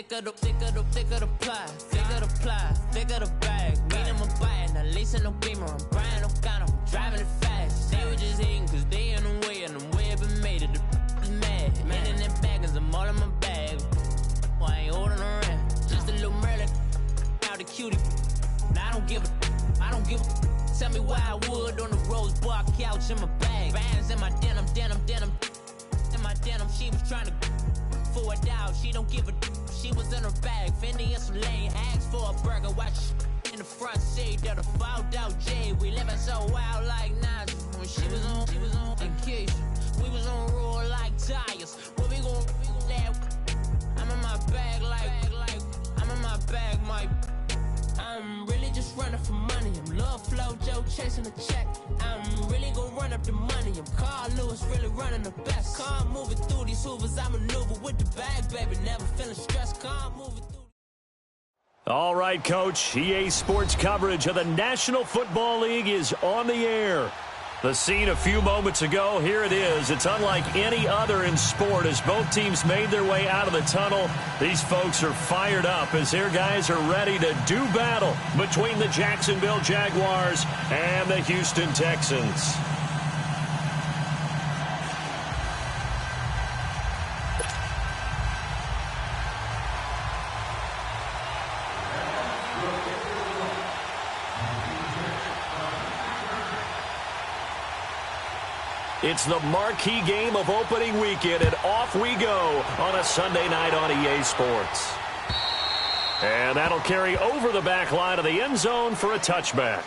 thick of the pie, thick of the bag. Meet him a bite, now lacing no beamer. I'm Brian O'Connor, driving it fast. They were just hating cause they in the way, and the way it been made it, the is mad. Man in them baggins, I'm all in my bag. I ain't holding around, just a little Merlin, out the cutie. Now I don't give a. Tell me why I would on the rose bar couch in my bag. Bands in my denim. In my denim, she was trying to for it out. She don't give a. She was in her bag. Fendi and some lane hags for a burger. Watch in the front seat of the fouled out J. We living so wild like Nas. When she was on vacation, we was on roll like tires. What we gon' I'm in my bag like I'm in my bag, Mike. I'm really just running for money. I'm Love Flow Joe chasing the check. I'm really gonna run up the money. I'm Carl Lewis, really running the best. Calm moving through these hoovers. I maneuver with the bag, baby. Never feeling stressed. Calm moving through. All right, Coach. EA Sports coverage of the National Football League is on the air. The scene a few moments ago, here it is. It's unlike any other in sport as both teams made their way out of the tunnel. These folks are fired up as their guys are ready to do battle between the Jacksonville Jaguars and the Houston Texans. It's the marquee game of opening weekend, and off we go on a Sunday night on EA Sports. And that'll carry over the back line of the end zone for a touchback.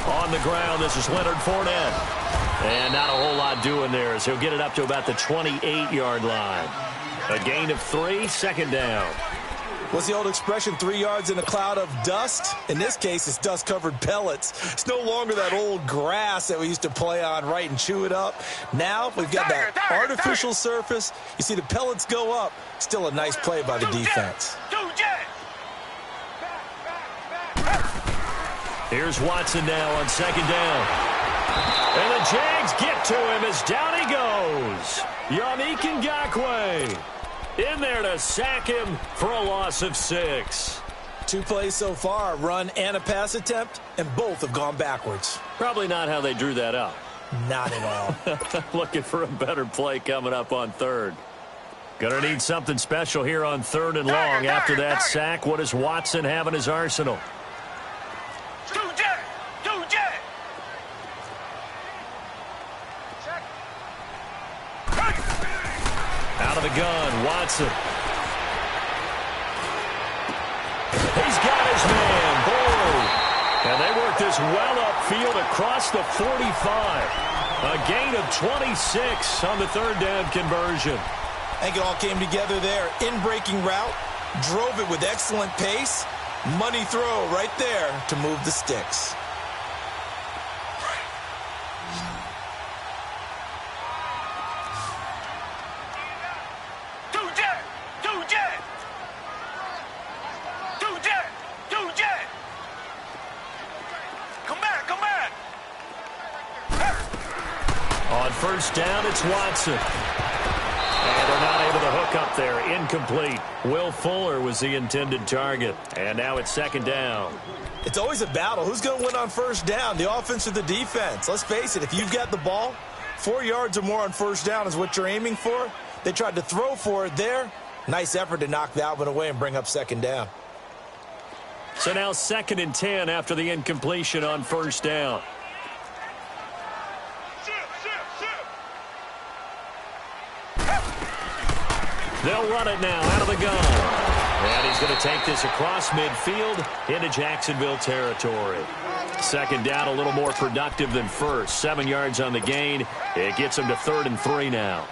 On the ground, this is Leonard Fournette. And not a whole lot doing there as he'll get it up to about the 28-yard line. A gain of 3, second down. What's the old expression, 3 yards in a cloud of dust? In this case, it's dust-covered pellets. It's no longer that old grass that we used to play on, right, and chew it up. Now we've got that artificial surface. You see the pellets go up. Still a nice play by the defense. Here's Watson now on second down. And the Jags get to him as down he goes. Yannick Ngakoue in there to sack him for a loss of 6. 2 plays so far, a run and a pass attempt, and both have gone backwards. Probably not how they drew that up. Not at all. Looking for a better play coming up on third. Gonna need something special here on third and long. After that sack, what does Watson have in his arsenal? Out of the gun, Watson. He's got his man, Boyd. And they work this well upfield across the 45. A gain of 26 on the third down conversion. I think it all came together there. In-breaking route, drove it with excellent pace. Money throw right there to move the sticks. On first down, it's Watson. And they're not able to hook up there. Incomplete. Will Fuller was the intended target. And now it's second down. It's always a battle. Who's going to win on first down, the offense or the defense? Let's face it, if you've got the ball, 4 yards or more on first down is what you're aiming for. They tried to throw for it there. Nice effort to knock that one away and bring up second down. So now 2nd and 10 after the incompletion on first down. They'll run it now out of the gun. And he's going to take this across midfield into Jacksonville territory. Second down, a little more productive than first. 7 yards on the gain. It gets him to 3rd and 3 now.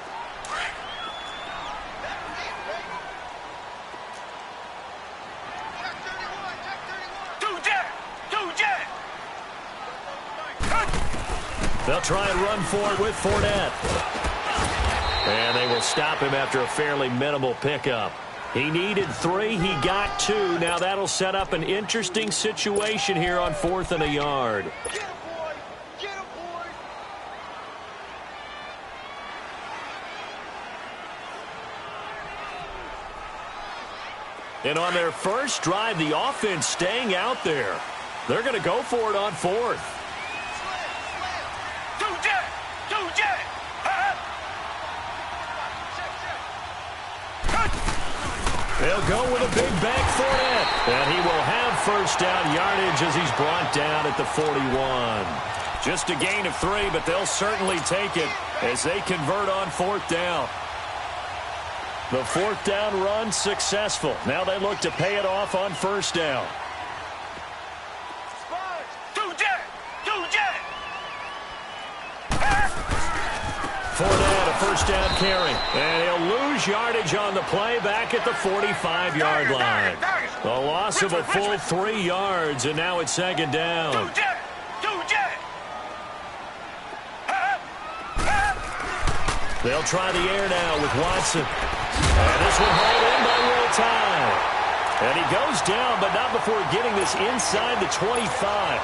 They'll try and run for it with Fournette. And they will stop him after a fairly minimal pickup. He needed 3. He got 2. Now that'll set up an interesting situation here on 4th and a yard. Get him, boy! Get him, boy! And on their first drive, the offense staying out there. They're going to go for it on 4th. They'll go with a big bank Fournette. And he will have first down yardage as he's brought down at the 41. Just a gain of 3, but they'll certainly take it as they convert on 4th down. The 4th down run successful. Now they look to pay it off on 1st down. Fournette, a first down carry. And he'll lose yardage on the play back at the 45-yard line. A loss of a full 3 yards, and now it's 2nd down. They'll try the air now with Watson. And this one hauled in by Will Tye. And he goes down, but not before getting this inside the 25.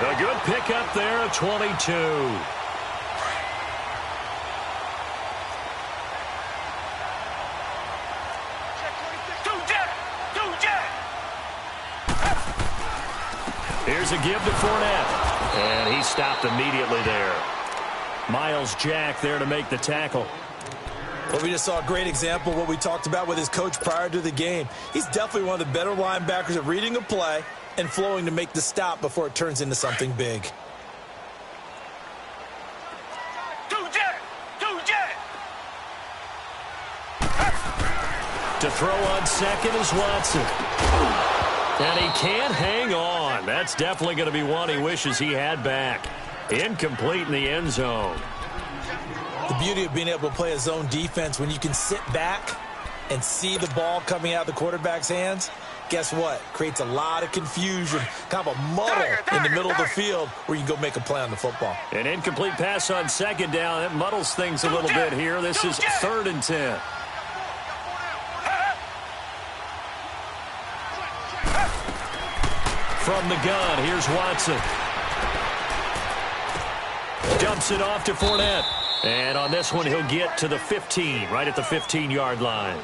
A good pickup there at 22. Here's a give to Fournette. And he stopped immediately there. Miles Jack there to make the tackle. Well, we just saw a great example of what we talked about with his coach prior to the game. He's definitely one of the better linebackers at reading a play and flowing to make the stop before it turns into something big. To throw on 2nd is Watson. And he can't hang on. That's definitely going to be one he wishes he had back. Incomplete in the end zone. The beauty of being able to play a zone defense when you can sit back and see the ball coming out of the quarterback's hands, guess what? Creates a lot of confusion, kind of a muddle in the middle of the field where you can go make a play on the football. An incomplete pass on 2nd down. That muddles things a little bit here. This is 3rd and 10. From the gun, here's Watson. Dumps it off to Fournette. And on this one, he'll get to the 15, right at the 15-yard line.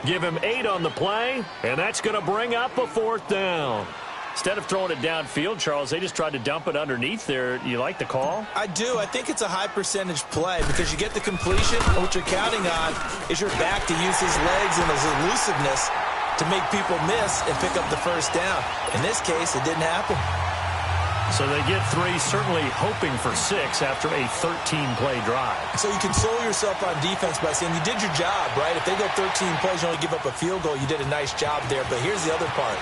Give him 8 on the play, and that's going to bring up a 4th down. Instead of throwing it downfield, Charles, they just tried to dump it underneath there. You like the call? I do. I think it's a high-percentage play because you get the completion, and what you're counting on is your back to use his legs and his elusiveness to make people miss and pick up the first down. In this case, it didn't happen. So they get 3, certainly hoping for 6 after a 13-play drive. So you console yourself on defense by saying you did your job, right? If they go 13 plays, you only give up a field goal, you did a nice job there. But here's the other part.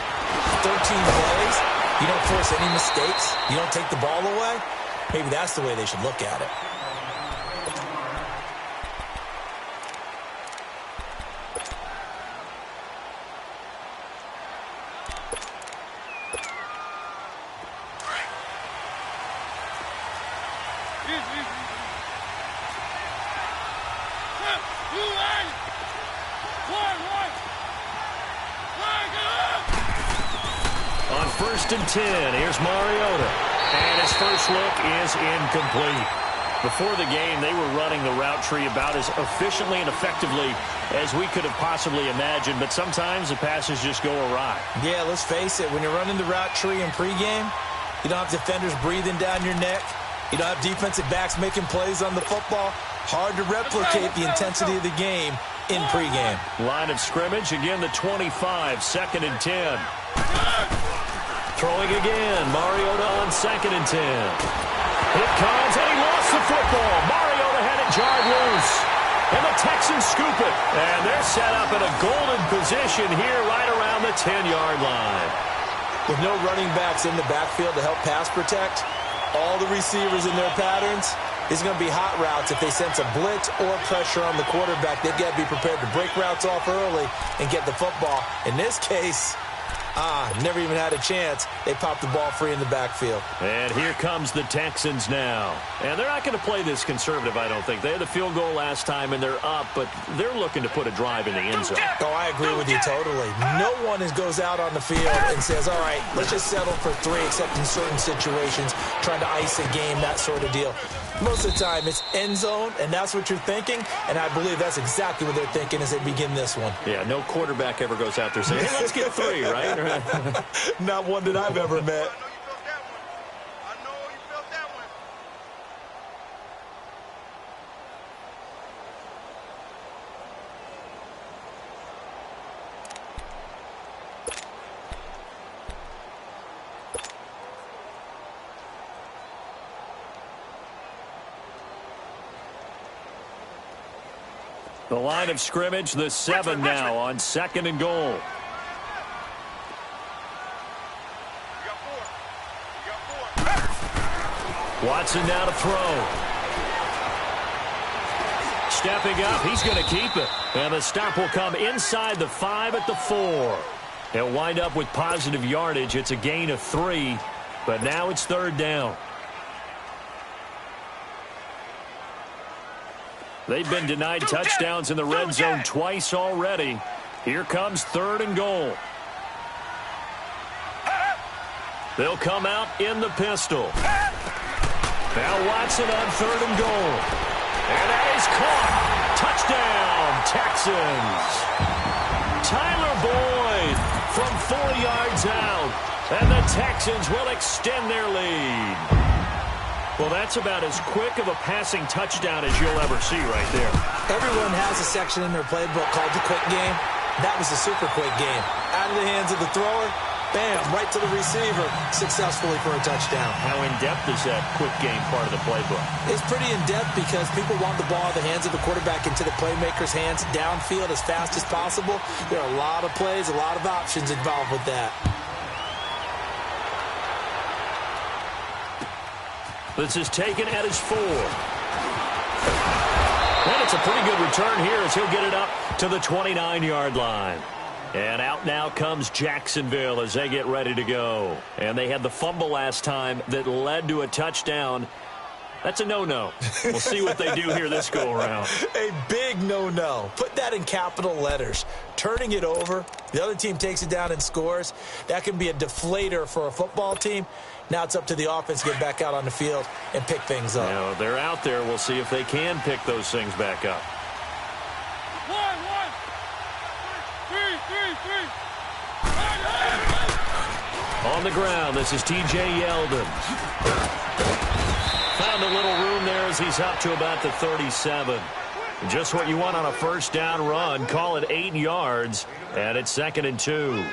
13 plays, you don't force any mistakes, you don't take the ball away. Maybe that's the way they should look at it. On 1st and 10, here's Mariota. And his first look is incomplete. Before the game, they were running the route tree about as efficiently and effectively as we could have possibly imagined, but sometimes the passes just go awry. Yeah, let's face it, when you're running the route tree in pregame, you don't have defenders breathing down your neck. You don't have defensive backs making plays on the football. Hard to replicate the intensity of the game in pregame. Line of scrimmage, again the 25, 2nd and 10. Throwing again, Mariota on 2nd and 10. It comes, and he lost the football. Mariota had it jarred loose. And the Texans scoop it. And they're set up in a golden position here right around the 10-yard line. With no running backs in the backfield to help pass protect, all the receivers in their patterns, it's going to be hot routes. If they sense a blitz or pressure on the quarterback, they've got to be prepared to break routes off early and get the football. In this case, Never even had a chance. They popped the ball free in the backfield. And here comes the Texans now. And they're not going to play this conservative, I don't think. They had the field goal last time, and they're up, but they're looking to put a drive in the end zone. Oh, I agree with you totally. No one goes out on the field and says, all right, let's just settle for 3, except in certain situations, trying to ice a game, that sort of deal. Most of the time, it's end zone, and that's what you're thinking, and I believe that's exactly what they're thinking as they begin this one. Yeah, no quarterback ever goes out there saying, hey, let's get 3, right? Not one that I've ever met. The line of scrimmage, the 7 now on 2nd and goal. Watson now to throw. Stepping up, he's going to keep it. And the stop will come inside the 5 at the 4. He'll wind up with positive yardage. It's a gain of 3, but now it's 3rd down. They've been denied touchdowns in the red zone twice already. Here comes 3rd and goal. They'll come out in the pistol. Now Watson on 3rd and goal. And that is caught. Touchdown, Texans. Tyler Boyd from 4 yards out. And the Texans will extend their lead. Well, that's about as quick of a passing touchdown as you'll ever see right there. Everyone has a section in their playbook called the quick game. That was a super quick game. Out of the hands of the thrower, bam, right to the receiver, successfully for a touchdown. How in-depth is that quick game part of the playbook? It's pretty in-depth because people want the ball in the hands of the quarterback into the playmaker's hands downfield as fast as possible. There are a lot of plays, a lot of options involved with that. This is taken at his 4. And it's a pretty good return here as he'll get it up to the 29-yard line. And out now comes Jacksonville as they get ready to go. And they had the fumble last time that led to a touchdown. That's a no-no. We'll see what they do here this go-around. A big no-no. Put that in capital letters. Turning it over, the other team takes it down and scores. That can be a deflator for a football team. Now it's up to the offense to get back out on the field and pick things up. Now, they're out there. We'll see if they can pick those things back up. 1, 3. On the ground, this is T.J. Yeldon. Found a little room there as he's up to about the 37. Just what you want on a first down run. Call it 8 yards, and it's 2nd and 2.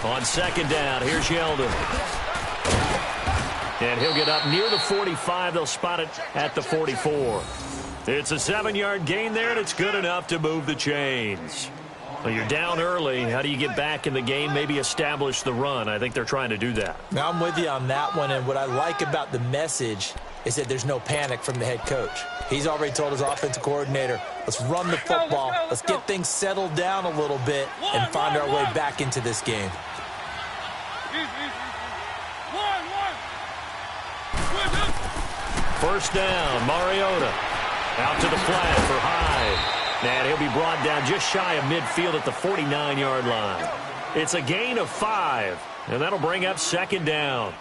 On 2nd down, here's Yeldon. And he'll get up near the 45. They'll spot it at the 44. It's a 7-yard gain there, and it's good enough to move the chains. Well, you're down early. How do you get back in the game, maybe establish the run? I think they're trying to do that. Now, I'm with you on that one, and what I like about the message is that there's no panic from the head coach. He's already told his offensive coordinator, let's run the football, let's get things settled down a little bit, and find our way back into this game. First down, Mariota. Out to the flat for Hyde. And he'll be brought down just shy of midfield at the 49-yard line. It's a gain of 5, and that'll bring up 2nd down.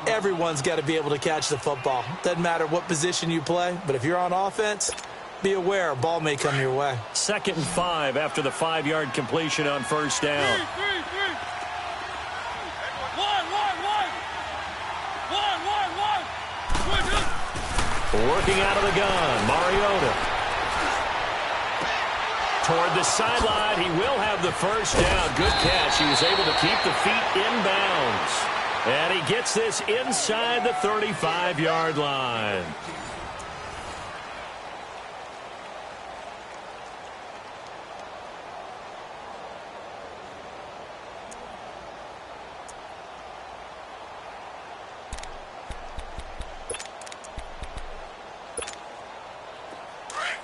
Everyone's got to be able to catch the football. Doesn't matter what position you play, but if you're on offense, be aware a ball may come your way. 2nd and 5 after the 5-yard completion on first down. 1. Working out of the gun, Mariota. toward the sideline. He will have the first down. Good catch. He was able to keep the feet in bounds. And he gets this inside the 35-yard line.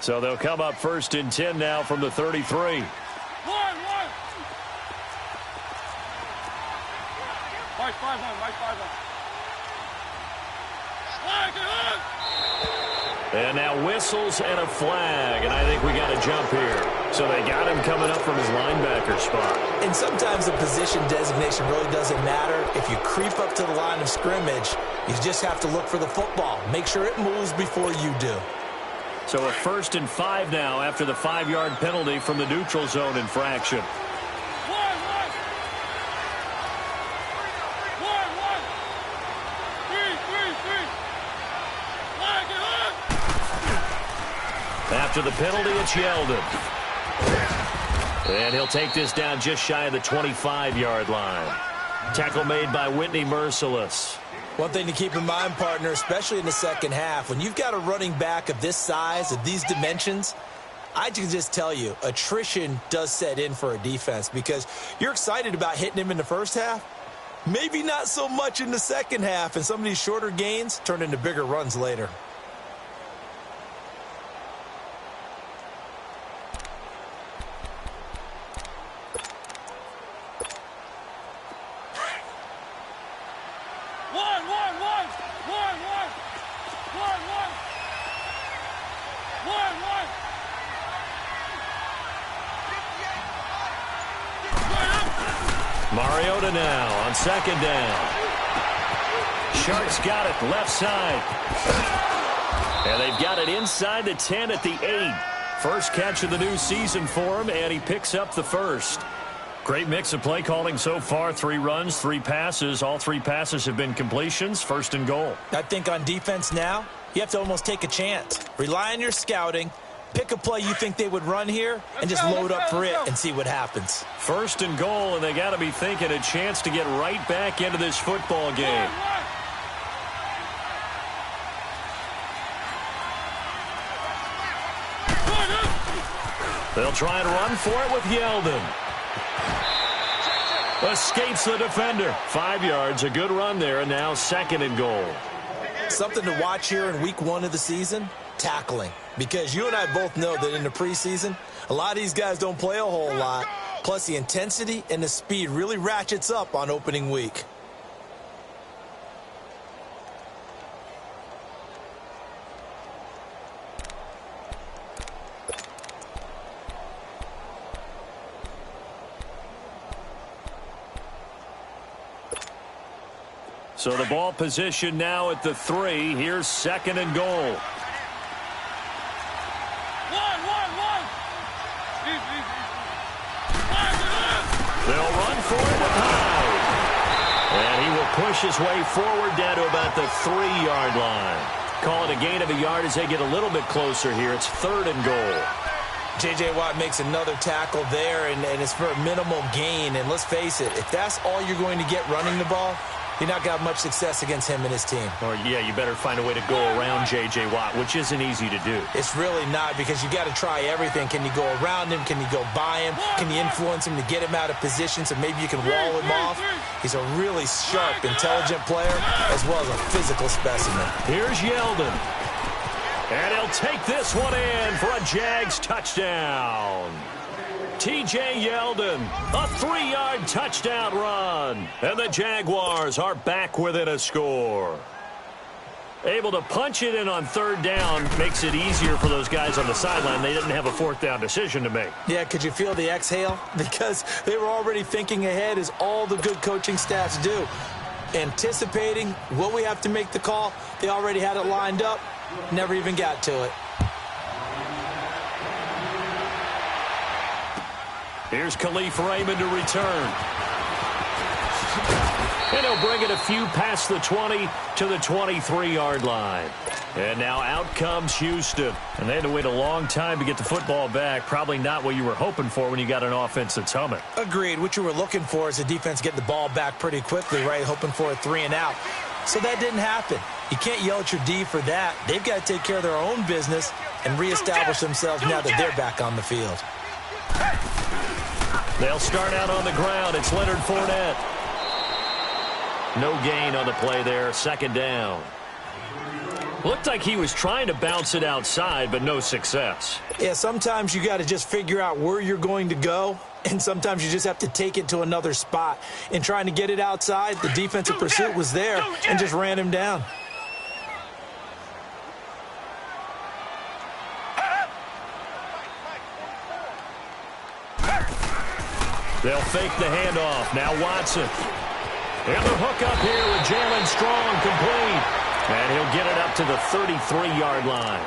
So they'll come up 1st and 10 now from the 33. And now whistles and a flag, and I think we got a jump here. So they got him coming up from his linebacker spot. And sometimes the position designation really doesn't matter. If you creep up to the line of scrimmage, you just have to look for the football. Make sure it moves before you do. So a 1st and 5 now after the 5-yard penalty from the neutral zone infraction. After the penalty, it's Yeldon. And he'll take this down just shy of the 25-yard line. Tackle made by Whitney Merciless. One thing to keep in mind, partner, especially in the second half, when you've got a running back of this size, of these dimensions, I can just tell you, attrition does set in for a defense because you're excited about hitting him in the first half. Maybe not so much in the second half, and some of these shorter gains turn into bigger runs later. Mariota now on 2nd down. Sharks got it left side. And they've got it inside the 10 at the 8. First catch of the new season for him, and he picks up the first. Great mix of play calling so far. 3 runs, 3 passes. All 3 passes have been completions. 1st and goal. I think on defense now, you have to almost take a chance. Rely on your scouting. Pick a play you think they would run here and just load up for it and see what happens. 1st and goal, and they got to be thinking a chance to get right back into this football game. They'll try and run for it with Yeldon. Escapes the defender. 5 yards, a good run there, and now 2nd and goal. Something to watch here in week 1 of the season, tackling. Because you and I both know that in the preseason, a lot of these guys don't play a whole lot. Plus, the intensity and the speed really ratchets up on opening week. So the ball position now at the 3. Here's 2nd and goal. They'll run for it with Hyde. And he will push his way forward down to about the 3-yard line. Call it a gain of a yard as they get a little bit closer here. It's 3rd and goal. J.J. Watt makes another tackle there, and it's for a minimal gain. And let's face it, if that's all you're going to get running the ball, you're not going to have much success against him and his team. Or, yeah, you better find a way to go around J.J. Watt, which isn't easy to do. It's really not because you got to try everything. Can you go around him? Can you go by him? Can you influence him to get him out of position so maybe you can wall him off? He's a really sharp, intelligent player as well as a physical specimen. Here's Yeldon. And he'll take this one in for a Jags touchdown. T.J. Yeldon, a 3-yard touchdown run. And the Jaguars are back within a score. Able to punch it in on 3rd down makes it easier for those guys on the sideline. They didn't have a 4th down decision to make. Yeah, could you feel the exhale? Because they were already thinking ahead as all the good coaching staffs do. Anticipating what we have to make the call. They already had it lined up. Never even got to it. Here's Khalif Raymond to return. And he'll bring it a few past the 20 to the 23-yard line. And now out comes Houston. And they had to wait a long time to get the football back. Probably not what you were hoping for when you got an offense that's humming. Agreed. What you were looking for is the defense get the ball back pretty quickly, right? Hoping for a 3 and out. So that didn't happen. You can't yell at your D for that. They've got to take care of their own business and reestablish themselves now that they're back on the field. They'll start out on the ground. It's Leonard Fournette. No gain on the play there. Second down. Looked like he was trying to bounce it outside, but no success. Yeah, sometimes you got to just figure out where you're going to go, and sometimes you just have to take it to another spot. In trying to get it outside, the defensive pursuit was there and just ran him down. They'll fake the handoff. Now Watson. And the hook up here with Jalen Strong complete. And he'll get it up to the 33-yard line.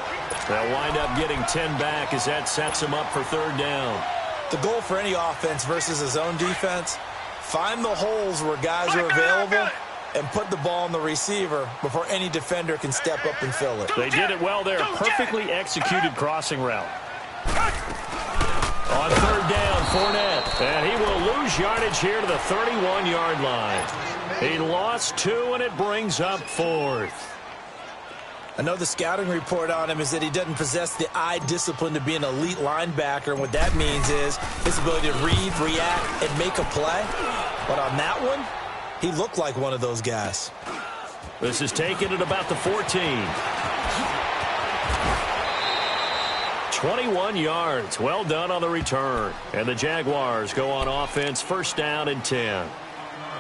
They'll wind up getting 10 back as that sets him up for third down. The goal for any offense versus a zone defense, find the holes where guys are available and put the ball on the receiver before any defender can step up and fill it. They did it well there. Perfectly executed crossing route. On third down, Fournette. And he will lose yardage here to the 31-yard line. He lost 2, and it brings up 4th. I know the scouting report on him is that he doesn't possess the eye discipline to be an elite linebacker, and what that means is his ability to read, react, and make a play. But on that one, he looked like one of those guys. This is taken at about the 14. 21 yards. Well done on the return. And the Jaguars go on offense, first down and 10.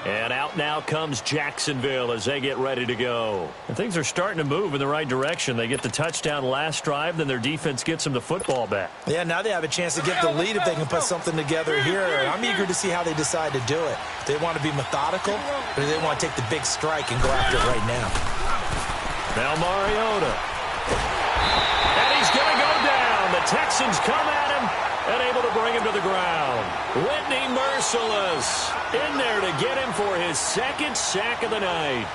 And out now comes Jacksonville as they get ready to go. And things are starting to move in the right direction. They get the touchdown last drive, then their defense gets them the football back. Yeah, now they have a chance to get the lead if they can put something together here. I'm eager to see how they decide to do it. Do they want to be methodical, or do they want to take the big strike and go after it right now? Now Mariota. And he's going to go down. The Texans come at him and able to bring him to the ground. Whitney Merciless in there to get him for his second sack of the night.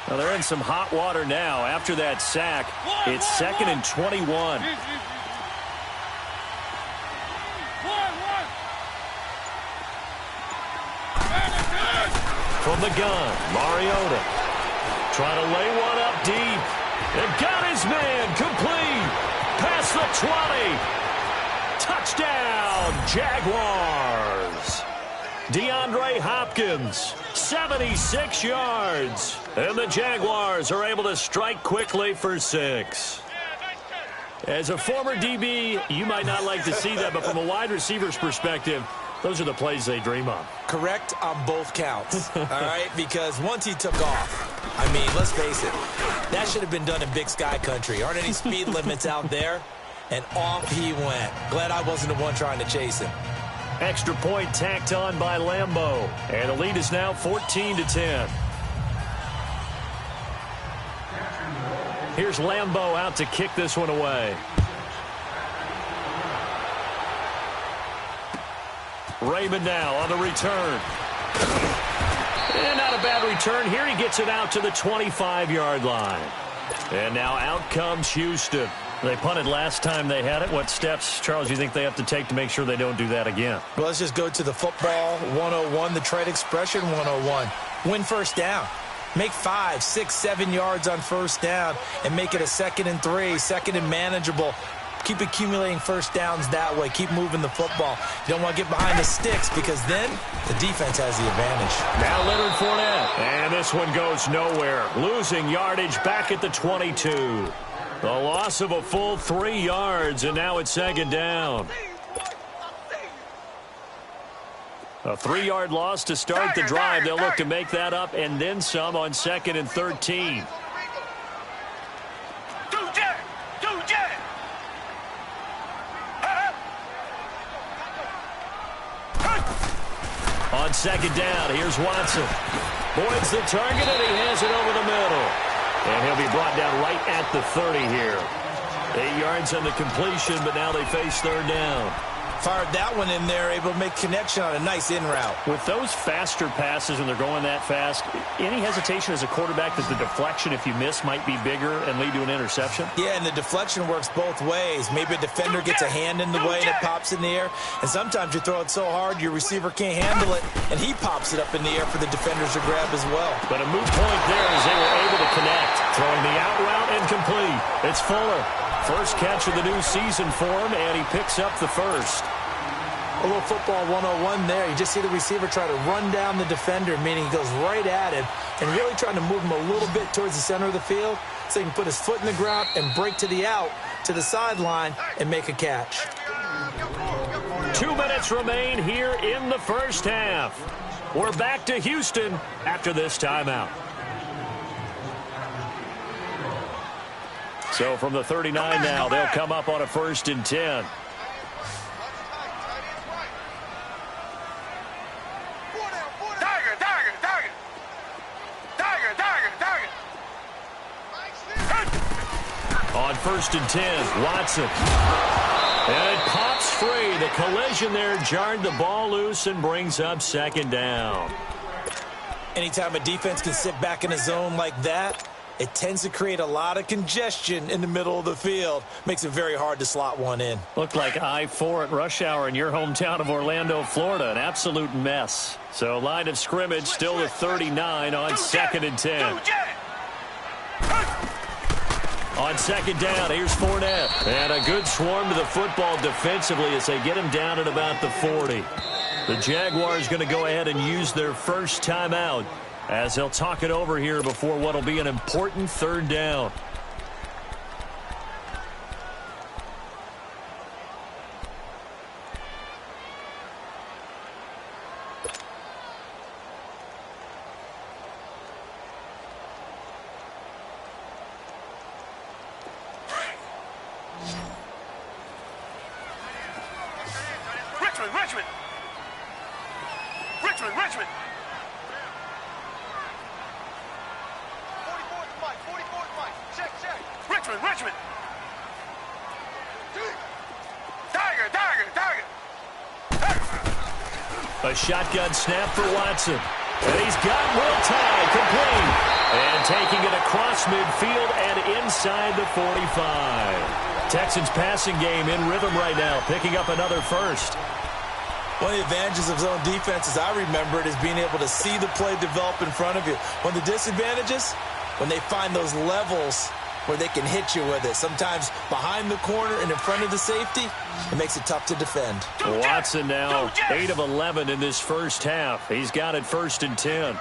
Well, they're in some hot water now. After that sack, it's 2nd and 21. From the gun, Mariota trying to lay one up deep. And got his man complete. Past the 20. Touchdown, Jaguars. DeAndre Hopkins, 76 yards. And the Jaguars are able to strike quickly for 6. As a former DB, you might not like to see that, but from a wide receiver's perspective, those are the plays they dream of. Correct on both counts, all right? Because once he took off, I mean, let's face it, that should have been done in Big Sky Country. Aren't any speed limits out there? And off he went. Glad I wasn't the one trying to chase him. Extra point tacked on by Lambeau. And the lead is now 14-10. Here's Lambeau out to kick this one away. Raymond now on the return. And not a bad return. Here he gets it out to the 25-yard line. And now out comes Houston. They punted last time they had it. What steps, Charles, do you think they have to take to make sure they don't do that again? Well, let's just go to the football 101, the trade expression 101. Win first down. Make 5, 6, 7 yards on first down and make it a 2nd and 3, 2nd and manageable. Keep accumulating first downs that way. Keep moving the football. You don't want to get behind the sticks because then the defense has the advantage. Now Leonard Fournette. And this one goes nowhere. Losing yardage back at the 22. The loss of a full 3 yards, and now it's 2nd down. A 3-yard loss to start the drive. They'll look to make that up and then some on 2nd and 13. On 2nd down, here's Watson. avoids the target, and he has it over the middle. And he'll be brought down right at the 30 here. 8 yards on the completion, but now they face third down. Fired that one in there, able to make connection on a nice in route. With those faster passes when they're going that fast, any hesitation as a quarterback that the deflection, if you miss, might be bigger and lead to an interception? Yeah, and the deflection works both ways. Maybe a defender gets a hand in the way and it pops in the air. And sometimes you throw it so hard your receiver can't handle it, and he pops it up in the air for the defenders to grab as well. But a moot point there as they were able to connect. Throwing the out route and complete. It's Fuller. First catch of the new season for him, and he picks up the first. A little football 101 there. You just see the receiver try to run down the defender, meaning he goes right at him, and really trying to move him a little bit towards the center of the field so he can put his foot in the ground and break to the out, to the sideline, and make a catch. 2 minutes remain here in the first half. We're back to Houston after this timeout. So from the 39 now, they'll come up on a 1st and 10. On 1st and 10, Watson. And it pops free. The collision there jarred the ball loose and brings up 2nd down. Anytime a defense can sit back in a zone like that, it tends to create a lot of congestion in the middle of the field. Makes it very hard to slot one in. Looked like I-4 at rush hour in your hometown of Orlando, Florida. An absolute mess. So line of scrimmage still the 39 on 2nd and 10. On 2nd down, here's Fournette. And a good swarm to the football defensively as they get him down at about the 40. The Jaguars going to go ahead and use their first timeout as they'll talk it over here before what will be an important 3rd down. Richmond. 44th Mike. Check. Richmond. Tiger. A shotgun snap for Watson. And he's got Will Tye complete. And taking it across midfield and inside the 45. Texans passing game in rhythm right now, picking up another first. One of the advantages of zone defense, as I remember it, is being able to see the play develop in front of you. One of the disadvantages, when they find those levels where they can hit you with it. Sometimes behind the corner and in front of the safety, it makes it tough to defend. Watson now 8 of 11 in this first half. He's got it 1st and 10.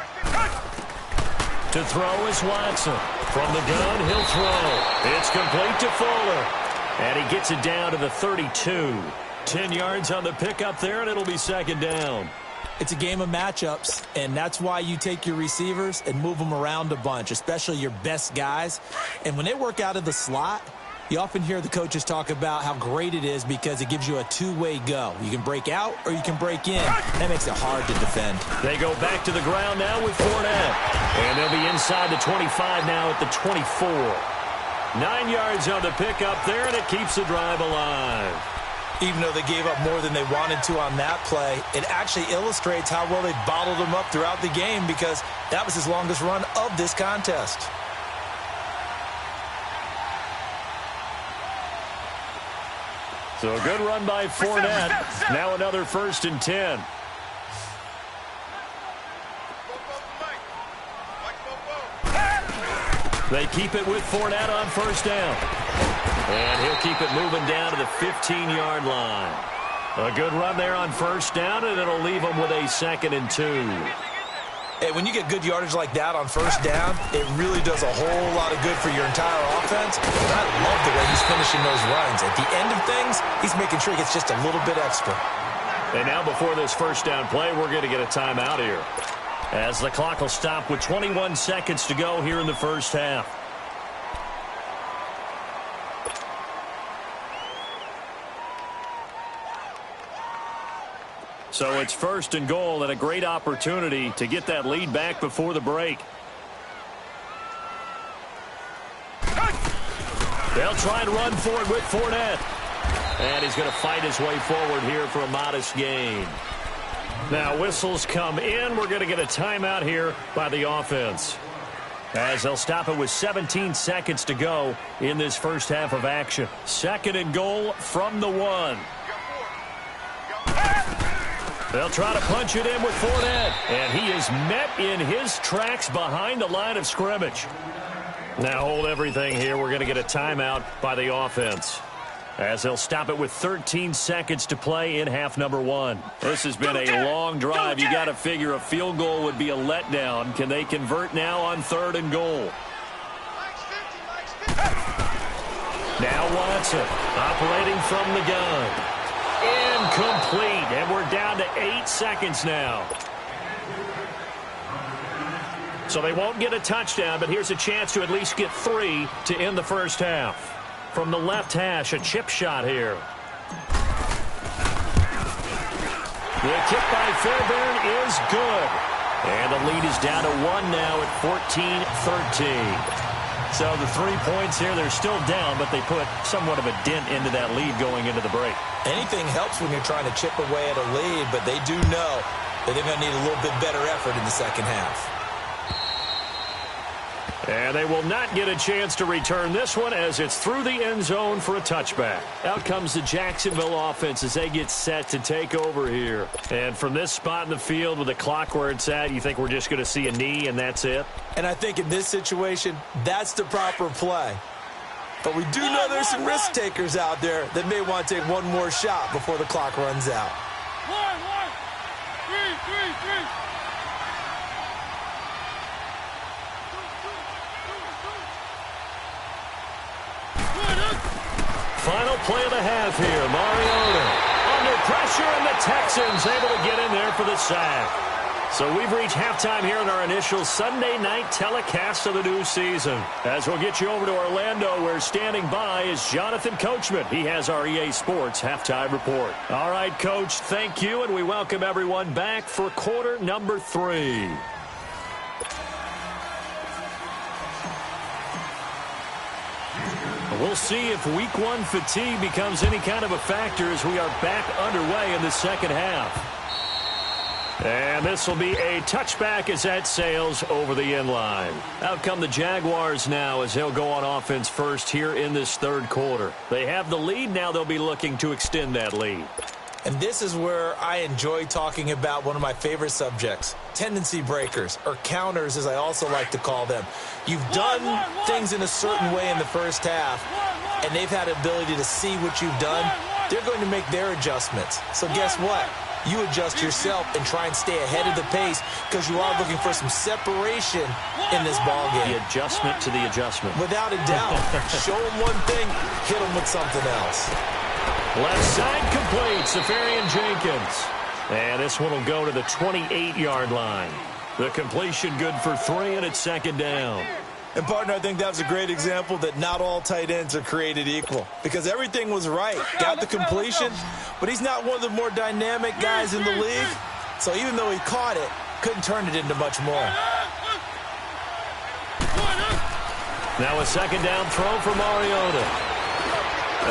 To throw is Watson. From the gun, he'll throw. It's complete to Fuller. And he gets it down to the 32. 10 yards on the pickup there, and it'll be 2nd down. It's a game of matchups, and that's why you take your receivers and move them around a bunch, especially your best guys. And when they work out of the slot, you often hear the coaches talk about how great it is because it gives you a two-way go. You can break out or you can break in. That makes it hard to defend. They go back to the ground now with Fournette. And they'll be inside the 25 now at the 24. 9 yards on the pickup there, and it keeps the drive alive. Even though they gave up more than they wanted to on that play, it actually illustrates how well they bottled them up throughout the game because that was his longest run of this contest. So a good run by Fournette. Now another 1st and 10. They keep it with Fournette on 1st down. And he'll keep it moving down to the 15-yard line. A good run there on 1st down, and it'll leave them with a 2nd and 2. Hey, when you get good yardage like that on 1st down, it really does a whole lot of good for your entire offense. And I love the way he's finishing those runs. At the end of things, he's making sure he gets just a little bit extra. And now before this 1st down play, we're going to get a timeout here, as the clock will stop with 21 seconds to go here in the 1st half. So it's 1st and goal and a great opportunity to get that lead back before the break. They'll try and run for it with Fournette. And he's going to fight his way forward here for a modest gain. Now whistles come in. We're going to get a timeout here by the offense, as they'll stop it with 17 seconds to go in this first half of action. 2nd and goal from the 1. They'll try to punch it in with Fournette, and he is met in his tracks behind the line of scrimmage. Now hold everything here. We're going to get a timeout by the offense, as they'll stop it with 13 seconds to play in half number 1. This has been a long drive. You got to figure a field goal would be a letdown. Can they convert now on 3rd and goal? Now Watson operating from the gun. Incomplete, and we're down to 8 seconds now. So they won't get a touchdown, but here's a chance to at least get 3 to end the first half. From the left hash, a chip shot here. The kick by Fairbairn is good. And the lead is down to 1 now at 14-13. So the 3 points here, they're still down, but they put somewhat of a dent into that lead going into the break. Anything helps when you're trying to chip away at a lead, but they do know that they're going to need a little bit better effort in the second half. And they will not get a chance to return this one, as it's through the end zone for a touchback. Out comes the Jacksonville offense as they get set to take over here. And from this spot in the field with the clock where it's at, you think we're just going to see a knee and that's it? And I think in this situation, that's the proper play. But we do know there's some risk takers out there that may want to take one more shot before the clock runs out. 3. Final play of the half here. Mariota under pressure, and the Texans able to get in there for the sack. So we've reached halftime here in our initial Sunday night telecast of the new season. As we'll get you over to Orlando, where standing by is Jonathan Coachman. He has our EA Sports halftime report. All right, Coach, thank you, and we welcome everyone back for quarter number 3. We'll see if week 1 fatigue becomes any kind of a factor as we are back underway in the second half. And this will be a touchback as that sails over the end line. Out come the Jaguars now as they'll go on offense first here in this 3rd quarter. They have the lead. Now they'll be looking to extend that lead. And this is where I enjoy talking about one of my favorite subjects, tendency breakers, or counters as I also like to call them. You've done things in a certain way in the first half, and they've had the ability to see what you've done. They're going to make their adjustments. So guess what? You adjust yourself and try and stay ahead of the pace because you are looking for some separation in this ballgame. The adjustment to the adjustment. Without a doubt. Show them one thing, hit them with something else. Left side complete, Safarian Jenkins. And this one will go to the 28-yard line. The completion good for 3, and it's 2nd down. And, partner, I think that was a great example that not all tight ends are created equal because everything was right. Got the completion, but he's not one of the more dynamic guys in the league. So even though he caught it, couldn't turn it into much more. Now a 2nd down throw for Mariota.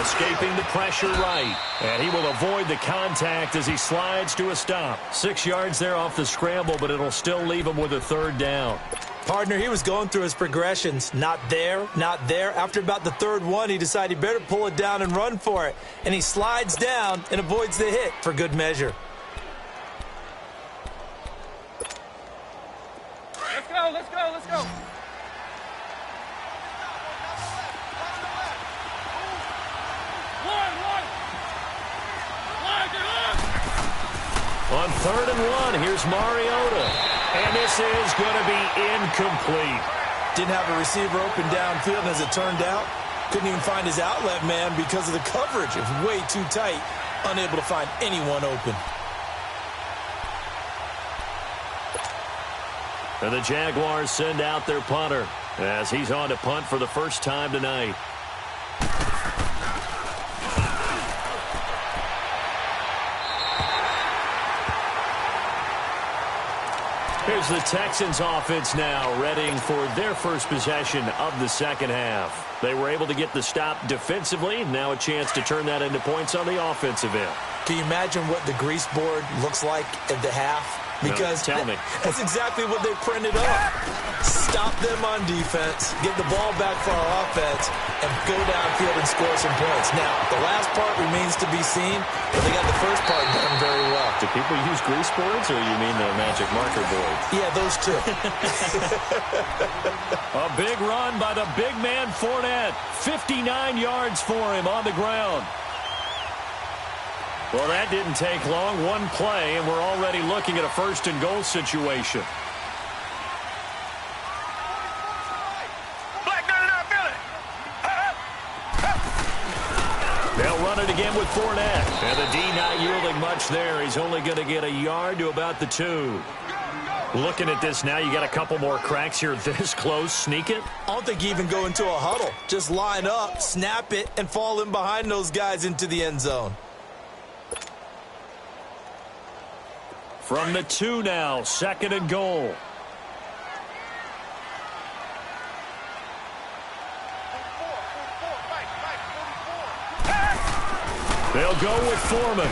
Escaping the pressure right. And he will avoid the contact as he slides to a stop. 6 yards there off the scramble, but it'll still leave him with a 3rd down. Partner, he was going through his progressions. Not there, not there. After about the 3rd one, he decided he better pull it down and run for it. And he slides down and avoids the hit for good measure. Let's go, let's go, let's go. On 3rd and 1, here's Mariota. And this is going to be incomplete. Didn't have a receiver open downfield, and as it turned out, couldn't even find his outlet man because of the coverage. It was way too tight, unable to find anyone open. And the Jaguars send out their punter as he's on to punt for the first time tonight. Here's the Texans offense now, readying for their first possession of the second half. They were able to get the stop defensively. Now a chance to turn that into points on the offensive end. Can you imagine what the grease board looks like at the half? Because no, tell me. That's exactly what they printed up. Stop them on defense, get the ball back for our offense, and go downfield and score some points. Now, the last part remains to be seen, but they got the first part done very well. Do people use grease boards, or you mean the magic marker board? Yeah, those two. A big run by the big man Fournette. 59 yards for him on the ground. Well, that didn't take long. One play, and we're already looking at a first-and-goal situation. They'll run it again with Fournette. And the D not yielding much there. He's only going to get a yard to about the 2. Looking at this now, you got a couple more cracks here this close. Sneak it? I don't think you even go into a huddle. Just line up, snap it, and fall in behind those guys into the end zone. From the 2 now, 2nd and goal. They'll go with Foreman.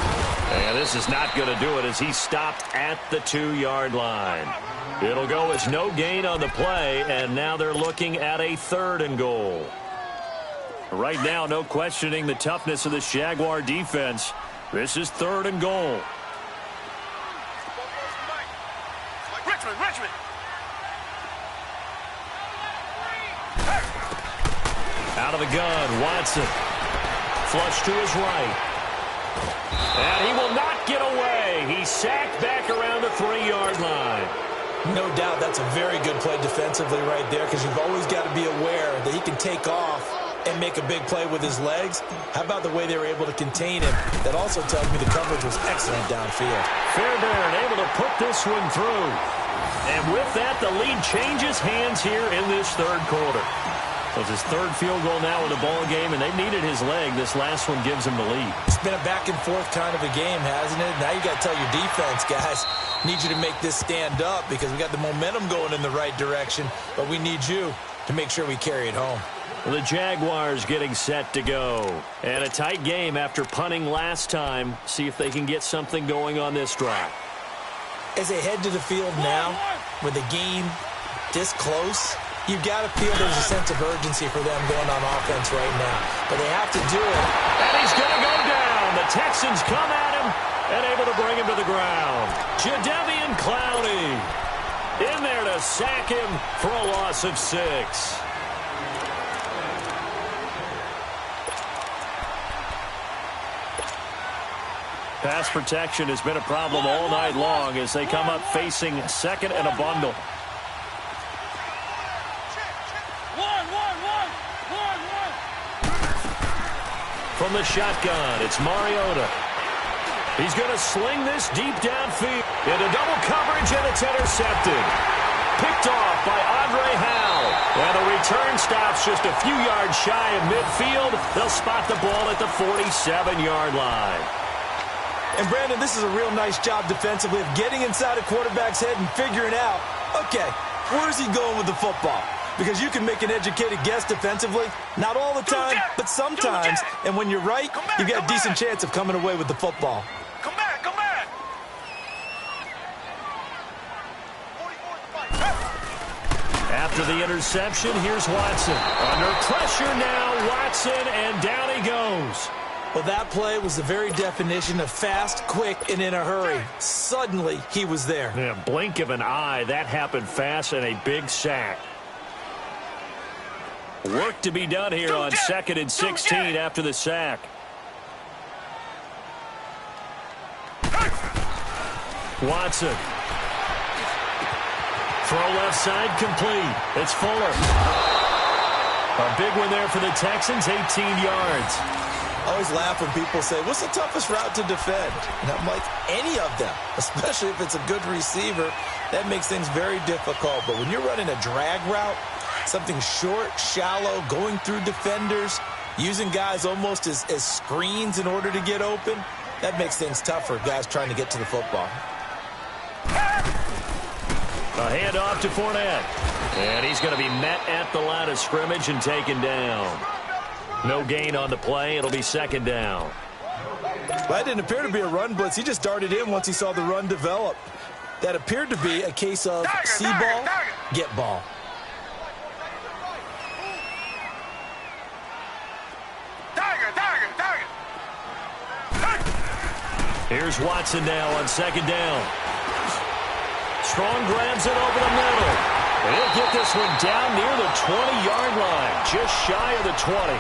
And this is not going to do it as he stopped at the 2-yard line. It'll go as no gain on the play, and now they're looking at a 3rd and goal. Right now, no questioning the toughness of this Jaguar defense. This is 3rd and goal. Out of the gun, Watson. Flush to his right. And he will not get away. He's sacked back around the 3-yard line. No doubt that's a very good play defensively right there, because you've always got to be aware that he can take off and make a big play with his legs. How about the way they were able to contain him? That also tells me the coverage was excellent downfield. Fairbairn able to put this one through. And with that, the lead changes hands here in this 3rd quarter. So it's his 3rd field goal now in the ball game, and they needed his leg. This last one gives him the lead. It's been a back-and-forth kind of a game, hasn't it? Now you got to tell your defense, guys, need you to make this stand up, because we got the momentum going in the right direction, but we need you to make sure we carry it home. The Jaguars getting set to go. And a tight game after punting last time. See if they can get something going on this drive. As they head to the field now, with the game this close, you've got to feel there's a sense of urgency for them going on offense right now. But they have to do it. And he's going to go down. The Texans come at him and able to bring him to the ground. Jadeveon Clowney in there to sack him for a loss of 6. Pass protection has been a problem all night long as they come up facing 2nd and a bundle. From the shotgun, it's Mariota. He's going to sling this deep downfield into double coverage, and it's intercepted. Picked off by Andre Howell. And the return stops just a few yards shy of midfield. They'll spot the ball at the 47-yard line. And, Brandon, this is a real nice job defensively of getting inside a quarterback's head and figuring out, okay, where's he going with the football? Because you can make an educated guess defensively. Not all the time, but sometimes. And when you're right, you've got a decent chance of coming away with the football. Come back, come back. After the interception, here's Watson. Under pressure now, Watson, and down he goes. Well, that play was the very definition of fast, quick, and in a hurry. Suddenly, he was there. In a blink of an eye, that happened fast, and a big sack. Work to be done here on 2nd and 16 after the sack. Watson. Throw left side complete. It's Fuller. A big one there for the Texans, 18 yards. I always laugh when people say, what's the toughest route to defend? And I'm like, any of them, especially if it's a good receiver. That makes things very difficult. But when you're running a drag route, something short, shallow, going through defenders, using guys almost as screens in order to get open, that makes things tough for guys trying to get to the football. A handoff to Fournette. And he's going to be met at the line of scrimmage and taken down. No gain on the play. It'll be second down. Well, that didn't appear to be a run blitz. He just darted in once he saw the run develop. That appeared to be a case of see ball, get ball. Here's Watson now on second down. Strong grabs it over the middle. He'll get this one down near the 20-yard line, just shy of the 20.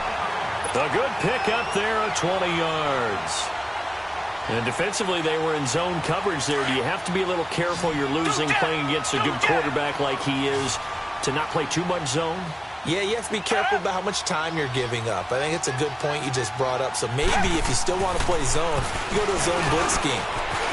A good pick up there at 20 yards. And defensively, they were in zone coverage there. Do you have to be a little careful you're losing playing against a good quarterback like he is to not play too much zone? Yeah, you have to be careful about how much time you're giving up. I think it's a good point you just brought up. So maybe if you still want to play zone, you go to a zone blitz scheme.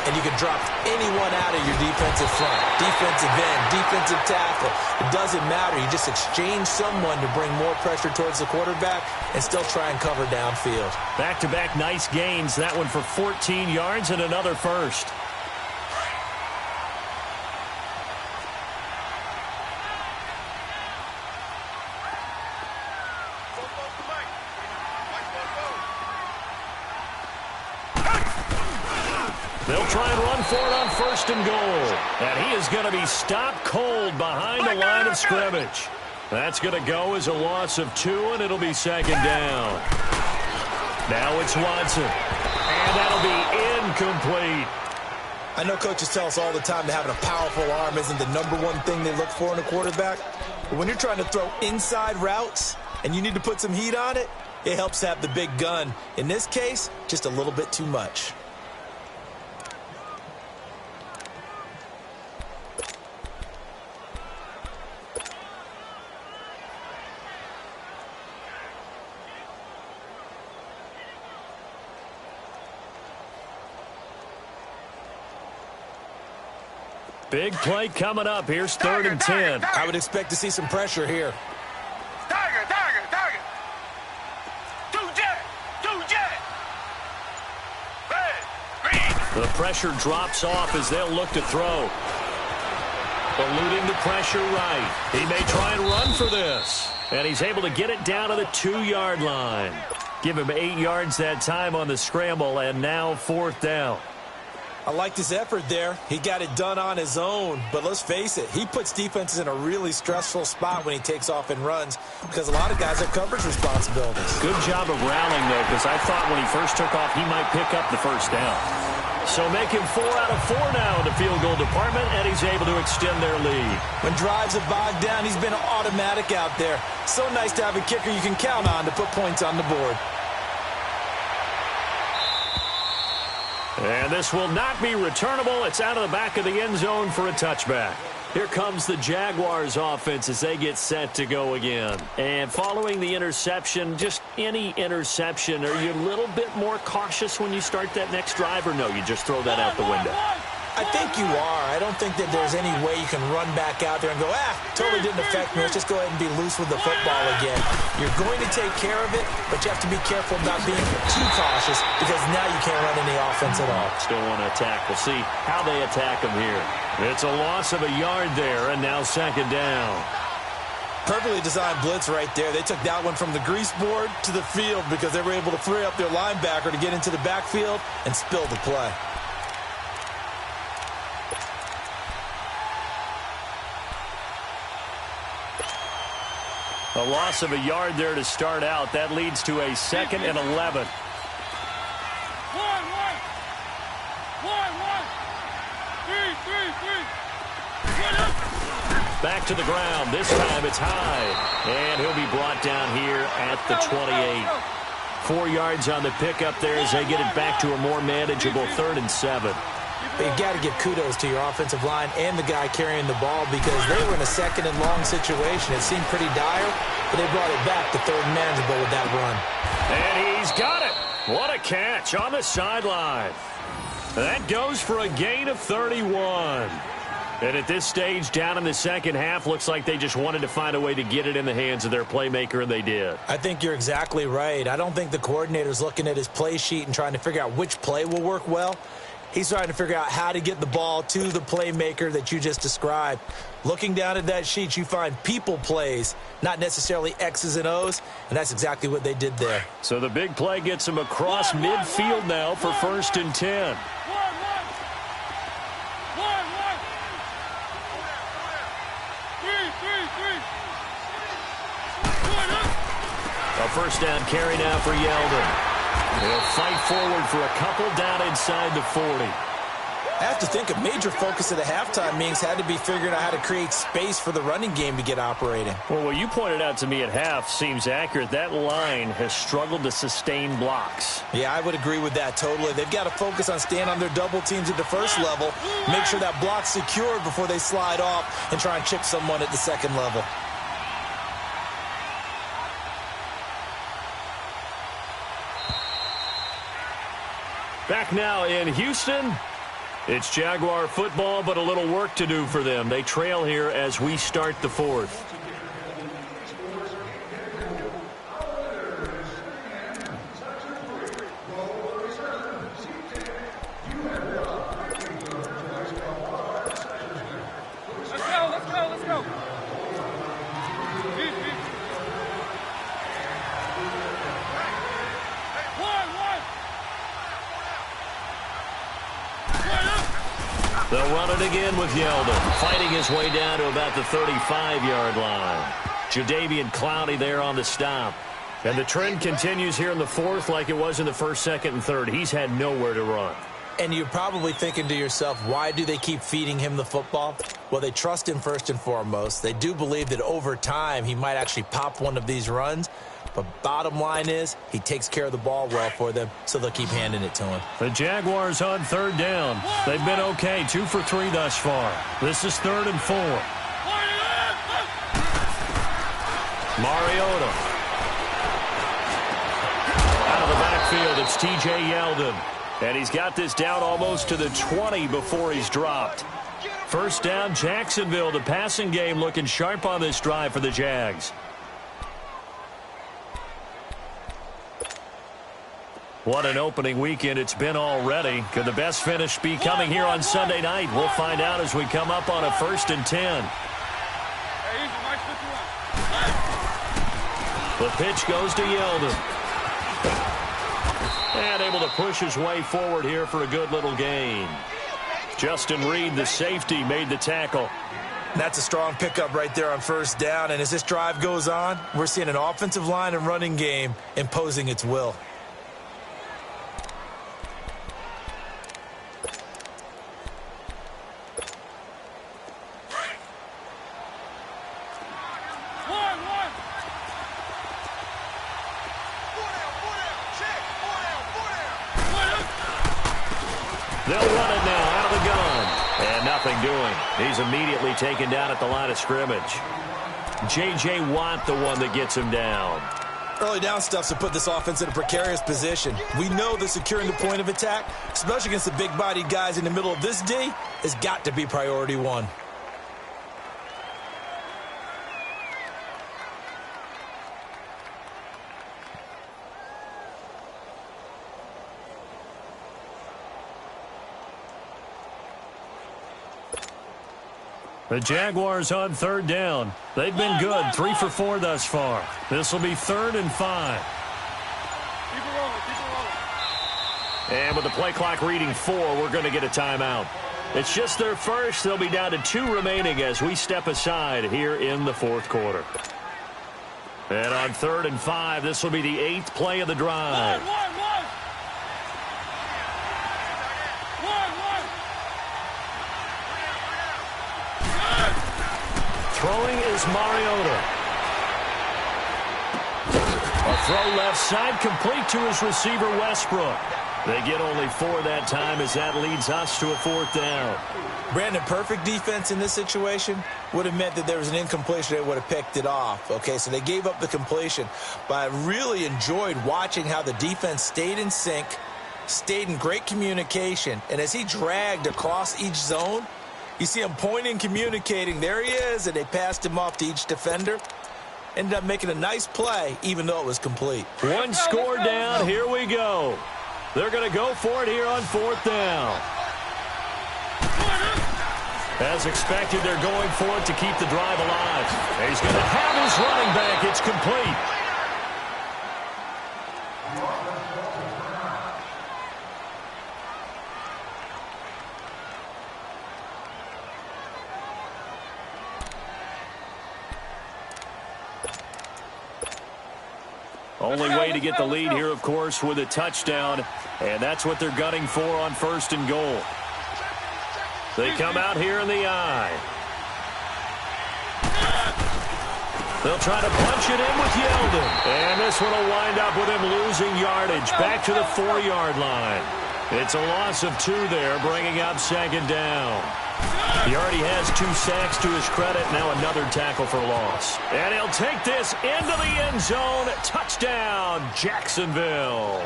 And you can drop anyone out of your defensive front. Defensive end, defensive tackle. It doesn't matter. You just exchange someone to bring more pressure towards the quarterback and still try and cover downfield. Back-to-back nice gains. That one for 14 yards and another first. They'll try and run for it on first and goal. And he is going to be stopped cold behind the line of scrimmage. That's going to go as a loss of 2, and it'll be second down. Now it's Watson. And that'll be incomplete. I know coaches tell us all the time that having a powerful arm isn't the #1 thing they look for in a quarterback. But when you're trying to throw inside routes and you need to put some heat on it, it helps to have the big gun. In this case, just a little bit too much. Big play coming up. Here's 3rd and 10. I would expect to see some pressure here. The pressure drops off as they'll look to throw. Eluding the pressure right. He may try and run for this. And he's able to get it down to the 2-yard line. Give him 8 yards that time on the scramble, and now 4th down. I liked his effort there. He got it done on his own. But let's face it, he puts defenses in a really stressful spot when he takes off and runs because a lot of guys have coverage responsibilities. Good job of rallying, though, because I thought when he first took off, he might pick up the first down. So make him 4 out of 4 now in the field goal department, and he's able to extend their lead. When drives are bogged down, he's been automatic out there. So nice to have a kicker you can count on to put points on the board. And this will not be returnable. It's out of the back of the end zone for a touchback. Here comes the Jaguars offense as they get set to go again. And following the interception, just any interception, are you a little bit more cautious when you start that next drive, or no, you just throw that out the window? I think you are. I don't think that there's any way you can run back out there and go, totally didn't affect me. Let's just go ahead and be loose with the football again. You're going to take care of it, but you have to be careful about being too cautious because now you can't run any offense at all. Still want to attack. We'll see how they attack them here. It's a loss of a yard there, and now second down. Perfectly designed blitz right there. They took that one from the grease board to the field because they were able to free up their linebacker to get into the backfield and spill the play. A loss of a yard there to start out. That leads to a 2nd and 11. Back to the ground. This time it's high. And he'll be brought down here at the 28. 4 yards on the pickup there as they get it back to a more manageable 3rd and 7. But you've got to give kudos to your offensive line and the guy carrying the ball because they were in a 2nd and long situation. It seemed pretty dire, but they brought it back to 3rd and manageable with that run. And he's got it. What a catch on the sideline. That goes for a gain of 31. And at this stage, down in the second half, looks like they just wanted to find a way to get it in the hands of their playmaker, and they did. I think you're exactly right. I don't think the coordinator's looking at his play sheet and trying to figure out which play will work well. He's trying to figure out how to get the ball to the playmaker that you just described. Looking down at that sheet, you find people plays, not necessarily X's and O's, and that's exactly what they did there. So the big play gets him across midfield now for 1st and 10. A first down carry now for Yeldon. They'll fight forward for a couple down inside the 40. I have to think a major focus of the halftime meetings had to be figuring out how to create space for the running game to get operating. Well, what you pointed out to me at half seems accurate. That line has struggled to sustain blocks. Yeah, I would agree with that totally. They've got to focus on staying on their double teams at the first level, make sure that block's secured before they slide off and try and chip someone at the second level. Back now in Houston. It's Jaguar football, but a little work to do for them. They trail here as we start the 4th. Let's go. They'll run it again with Yeldon, fighting his way down to about the 35-yard line. Jadeveon Clowney there on the stop. And the trend continues here in the 4th like it was in the 1st, 2nd, and 3rd. He's had nowhere to run. And you're probably thinking to yourself, why do they keep feeding him the football? Well, they trust him first and foremost. They do believe that over time he might actually pop one of these runs. But bottom line is, he takes care of the ball well for them, so they'll keep handing it to him. The Jaguars on 3rd down. They've been okay, 2 for 3 thus far. This is 3rd and 4. Mariota. Out of the backfield, it's T.J. Yeldon. And he's got this down almost to the 20 before he's dropped. First down, Jacksonville. The passing game looking sharp on this drive for the Jags. What an opening weekend it's been already. Could the best finish be coming here on Sunday night? We'll find out as we come up on a 1st and 10. The pitch goes to Yeldon. And able to push his way forward here for a good little gain. Justin Reed, the safety, made the tackle. That's a strong pickup right there on 1st down. And as this drive goes on, we're seeing an offensive line and running game imposing its will. They'll run it now out of the gun. And nothing doing. He's immediately taken down at the line of scrimmage. J.J. Watt, the one that gets him down. Early down stuff's to put this offense in a precarious position. We know that securing the point of attack, especially against the big-bodied guys in the middle of this D, has got to be priority one. The Jaguars on 3rd down. They've been good, 3 for 4 thus far. This will be 3rd and 5. Keep it rolling. And with the play clock reading 4, we're going to get a timeout. It's just their first. They'll be down to 2 remaining as we step aside here in the 4th quarter. And on 3rd and 5, this will be the 8th play of the drive. Throwing is Mariota. A throw left side, complete to his receiver, Westbrook. They get only 4 that time as that leads us to a 4th down. Brandon, perfect defense in this situation would have meant that there was an incompletion that would have picked it off. Okay, so they gave up the completion. But I really enjoyed watching how the defense stayed in sync, stayed in great communication. And as he dragged across each zone, you see him pointing, communicating. There he is, and they passed him off to each defender. Ended up making a nice play, even though it was complete. One score down. Here we go. They're going to go for it here on 4th down. As expected, they're going for it to keep the drive alive. He's going to have his running back. It's complete. Only way to get the lead here, of course, with a touchdown. And that's what they're gunning for on 1st and goal. They come out here in the eye. They'll try to punch it in with Yeldon. And this one will wind up with him losing yardage back to the 4-yard line. It's a loss of 2 there, bringing up 2nd down. He already has 2 sacks to his credit. Now another tackle for loss. And he'll take this into the end zone. Touchdown, Jacksonville.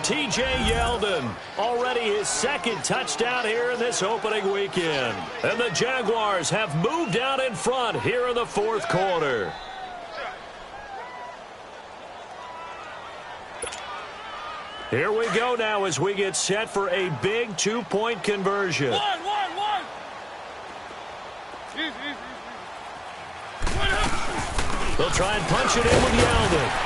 T.J. Yeldon, already his 2nd touchdown here in this opening weekend. And the Jaguars have moved out in front here in the 4th quarter. Here we go now as we get set for a big 2-point conversion. One. They'll try and punch it in with Yeldon.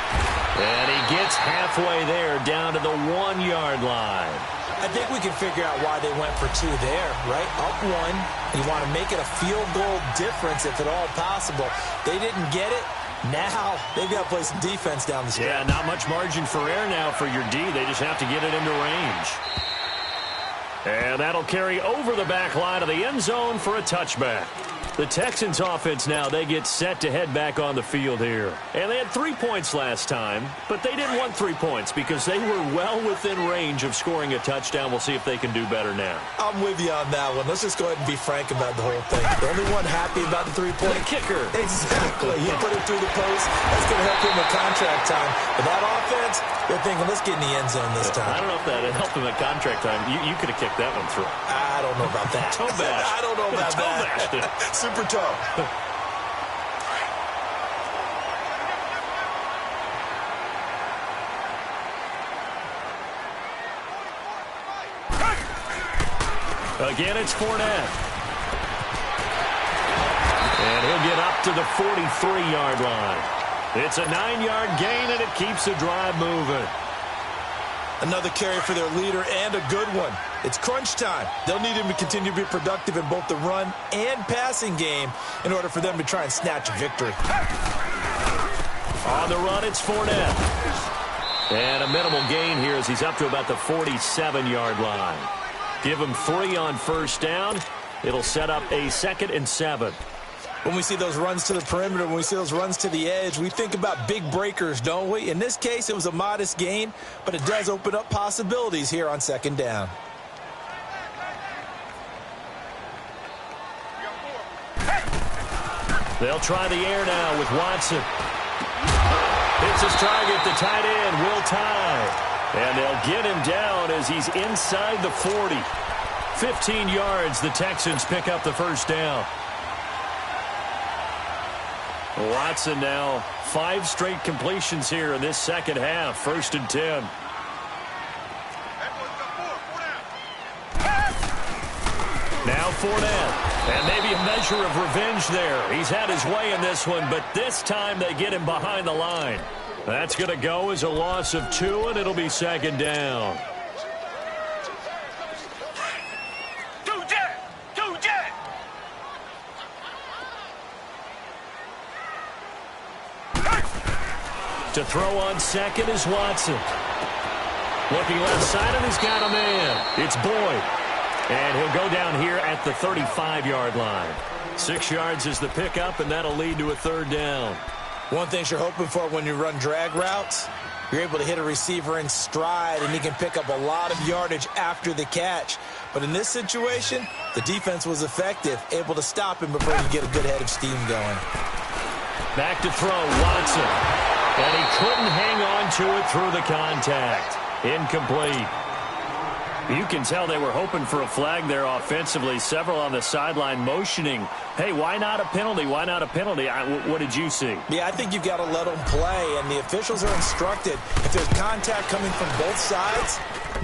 And he gets halfway there, down to the 1-yard line. I think we can figure out why they went for 2 there, right? Up 1. You want to make it a field goal difference if at all possible. They didn't get it. Now they've got to play some defense down the stretch. Yeah, not much margin for error now for your D. They just have to get it into range. And that'll carry over the back line of the end zone for a touchback. The Texans offense now, they get set to head back on the field here. And they had 3 points last time, but they didn't want 3 points because they were well within range of scoring a touchdown. We'll see if they can do better now. I'm with you on that one. Let's just go ahead and be frank about the whole thing. The only one happy about the 3-point kicker. Exactly. He put it through the post. That's going to help him with contract time. But that offense, they're thinking, let's get in the end zone this time. I don't know if that helped him at contract time. You could have kicked that one through. I don't know about that. Toe bash. I don't know about that. Toe bashed it. Super toe. Again, it's Fournette. And he'll get up to the 43-yard line. It's a 9-yard gain, and it keeps the drive moving. Another carry for their leader, and a good one. It's crunch time. They'll need him to continue to be productive in both the run and passing game in order for them to try and snatch a victory. On the run, it's Fournette. And a minimal gain here as he's up to about the 47-yard line. Give him 3 on 1st down. It'll set up a 2nd and 7. When we see those runs to the perimeter, when we see those runs to the edge, we think about big breakers, don't we? In this case, it was a modest gain, but it does open up possibilities here on 2nd down. They'll try the air now with Watson. Hits his target, the tight end, Will Tye. And they'll get him down as he's inside the 40. 15 yards, the Texans pick up the 1st down. Watson now 5 straight completions here in this 2nd half. 1st and 10. Now Fournette. And maybe a measure of revenge there. He's had his way in this one, but this time they get him behind the line. That's going to go as a loss of 2, and it'll be 2nd down. To throw on 2nd is Watson. Looking left side, and he's got a man. It's Boyd. And he'll go down here at the 35-yard line. 6 yards is the pickup, and that'll lead to a 3rd down. One thing you're hoping for when you run drag routes, you're able to hit a receiver in stride, and he can pick up a lot of yardage after the catch. But in this situation, the defense was effective, able to stop him before he get a good head of steam going. Back to throw, Watson. And he couldn't hang on to it through the contact. Incomplete. You can tell they were hoping for a flag there offensively. Several on the sideline motioning, hey, why not a penalty? Why not a penalty? What did you see? Yeah, I think you've got to let them play, and the officials are instructed. If there's contact coming from both sides,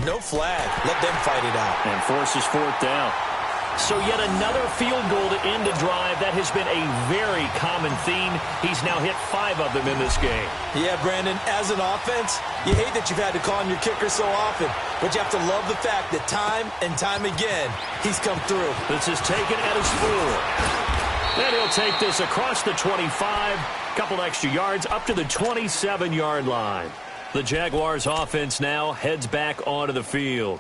no flag. Let them fight it out. And forces 4th down. So yet another field goal to end a drive. That has been a very common theme. He's now hit 5 of them in this game. Yeah, Brandon, as an offense, you hate that you've had to call on your kicker so often, but you have to love the fact that time and time again, he's come through. This is taken at his 4. And he'll take this across the 25, couple extra yards up to the 27-yard line. The Jaguars offense now heads back onto the field.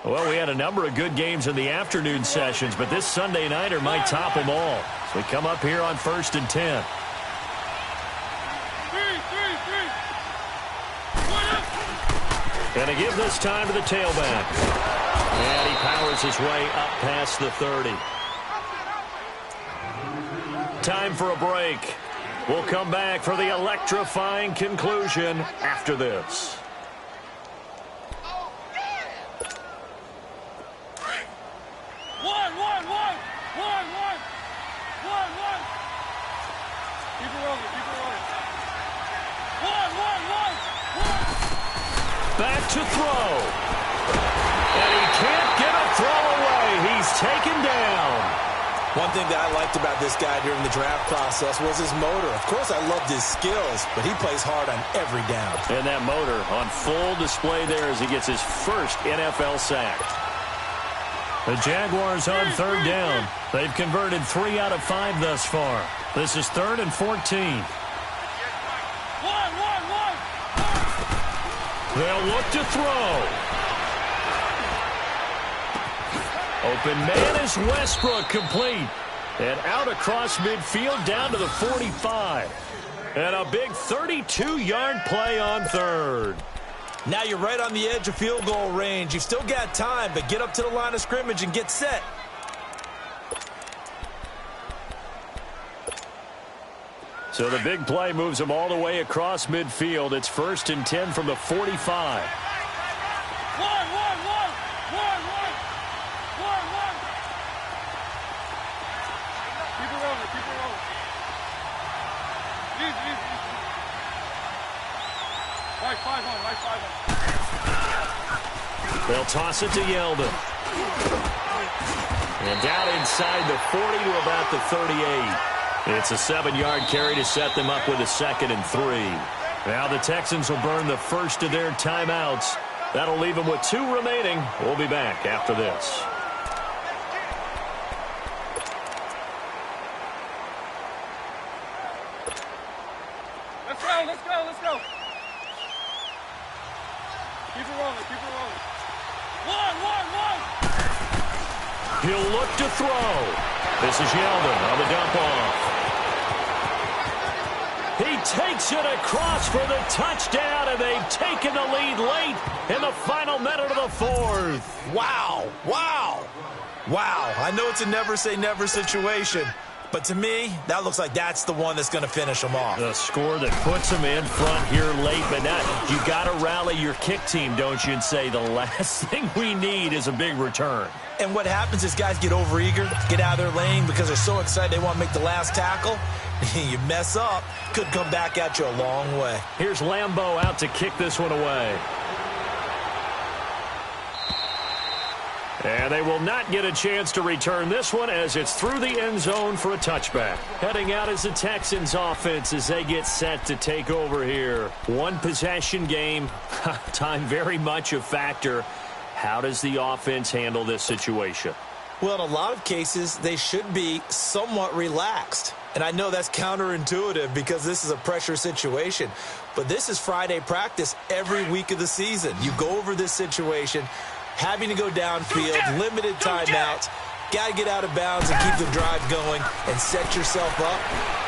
Well, we had a number of good games in the afternoon sessions, but this Sunday nighter might top them all. So we come up here on 1st and 10. And to give this time to the tailback. And he powers his way up past the 30. Time for a break. We'll come back for the electrifying conclusion after this. Back to throw. And he can't get a throw away. He's taken down. One thing that I liked about this guy during the draft process was his motor. Of course, I loved his skills, but he plays hard on every down. And that motor on full display there as he gets his first NFL sack. The Jaguars on 3rd down. They've converted 3 out of 5 thus far. This is 3rd and 14. They'll look to throw. Open man is Westbrook, complete. And out across midfield down to the 45. And a big 32-yard play on 3rd. Now you're right on the edge of field goal range. You've still got time, but get up to the line of scrimmage and get set. So the big play moves him all the way across midfield. It's 1st and 10 from the 45. They'll toss it to Yeldon. And down inside the 40 to about the 38. It's a 7-yard carry to set them up with a 2nd and 3. Now the Texans will burn the first of their timeouts. That'll leave them with 2 remaining. We'll be back after this. Let's go, let's go, let's go. Keep it rolling, keep it rolling. One. He'll look to throw. This is Yeldon on the dump off. He takes it across for the touchdown, and they've taken the lead late in the final minute of the 4th. Wow. I know it's a never say never situation, but to me, that looks like that's the one that's going to finish them off. The score that puts them in front here late, but now you got to rally your kick team, don't you, and say the last thing we need is a big return. And what happens is guys get overeager, get out of their lane because they're so excited they want to make the last tackle. You mess up, could come back at you a long way. Here's Lambeau out to kick this one away. And they will not get a chance to return this one as it's through the end zone for a touchback. Heading out is the Texans offense as they get set to take over here. 1 possession game, time very much a factor. How does the offense handle this situation? Well, in a lot of cases, they should be somewhat relaxed. And I know that's counterintuitive because this is a pressure situation. But this is Friday practice every week of the season. You go over this situation, having to go downfield, limited timeouts, got to get out of bounds and keep the drive going and set yourself up.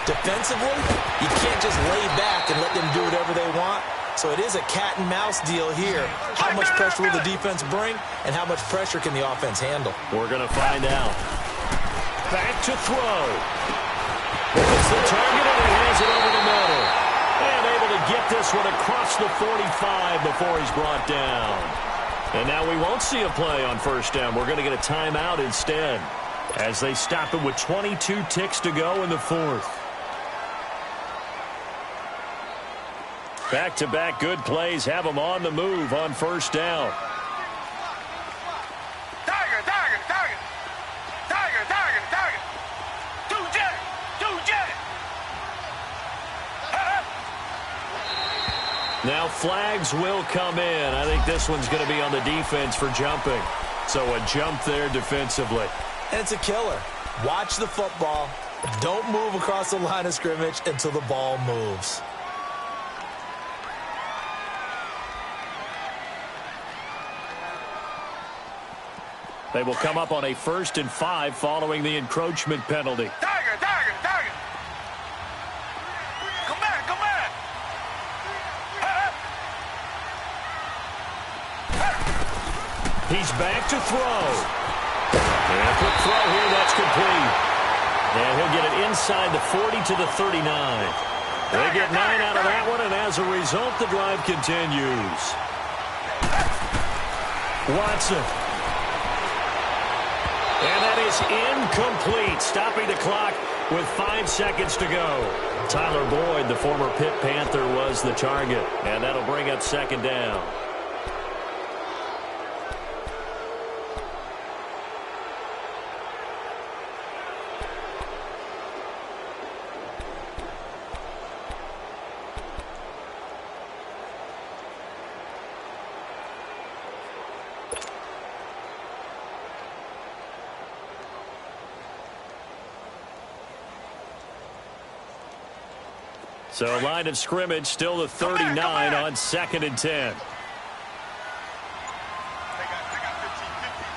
Defensively, you can't just lay back and let them do whatever they want. So it is a cat and mouse deal here. How much pressure will the defense bring and how much pressure can the offense handle? We're going to find out. Back to throw. It's the target and he has it over the middle. And able to get this one across the 45 before he's brought down. And now we won't see a play on first down. We're going to get a timeout instead as they stop it with 22 ticks to go in the fourth. Back-to-back good plays have them on the move on first down. Tiger, tiger, tiger. Tiger, tiger, tiger. Two-jet, two-jet. Now flags will come in. I think this one's going to be on the defense for jumping. So a jump there defensively. And it's a killer. Watch the football. Don't move across the line of scrimmage until the ball moves. They will come up on a 1st and 5 following the encroachment penalty. Tiger, tiger, tiger. Come back, come back. He's back to throw. And a quick throw here, that's complete. And he'll get it inside the 40 to the 39. They get 9 out of that one, and as a result, the drive continues. Watson. And that is incomplete, stopping the clock with 5 seconds to go. Tyler Boyd, the former Pitt Panther, was the target, and that'll bring up second down. So line of scrimmage still the 39 on 2nd and 10.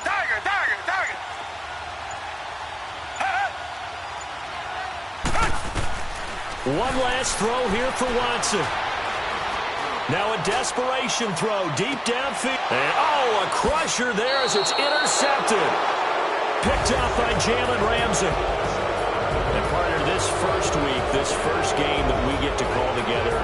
Tiger, tiger, tiger. One last throw here for Watson. Now a desperation throw deep downfield. And oh, a crusher there as it's intercepted. Picked up by Jalen Ramsey. And part of this first week, this first game that we get to call together,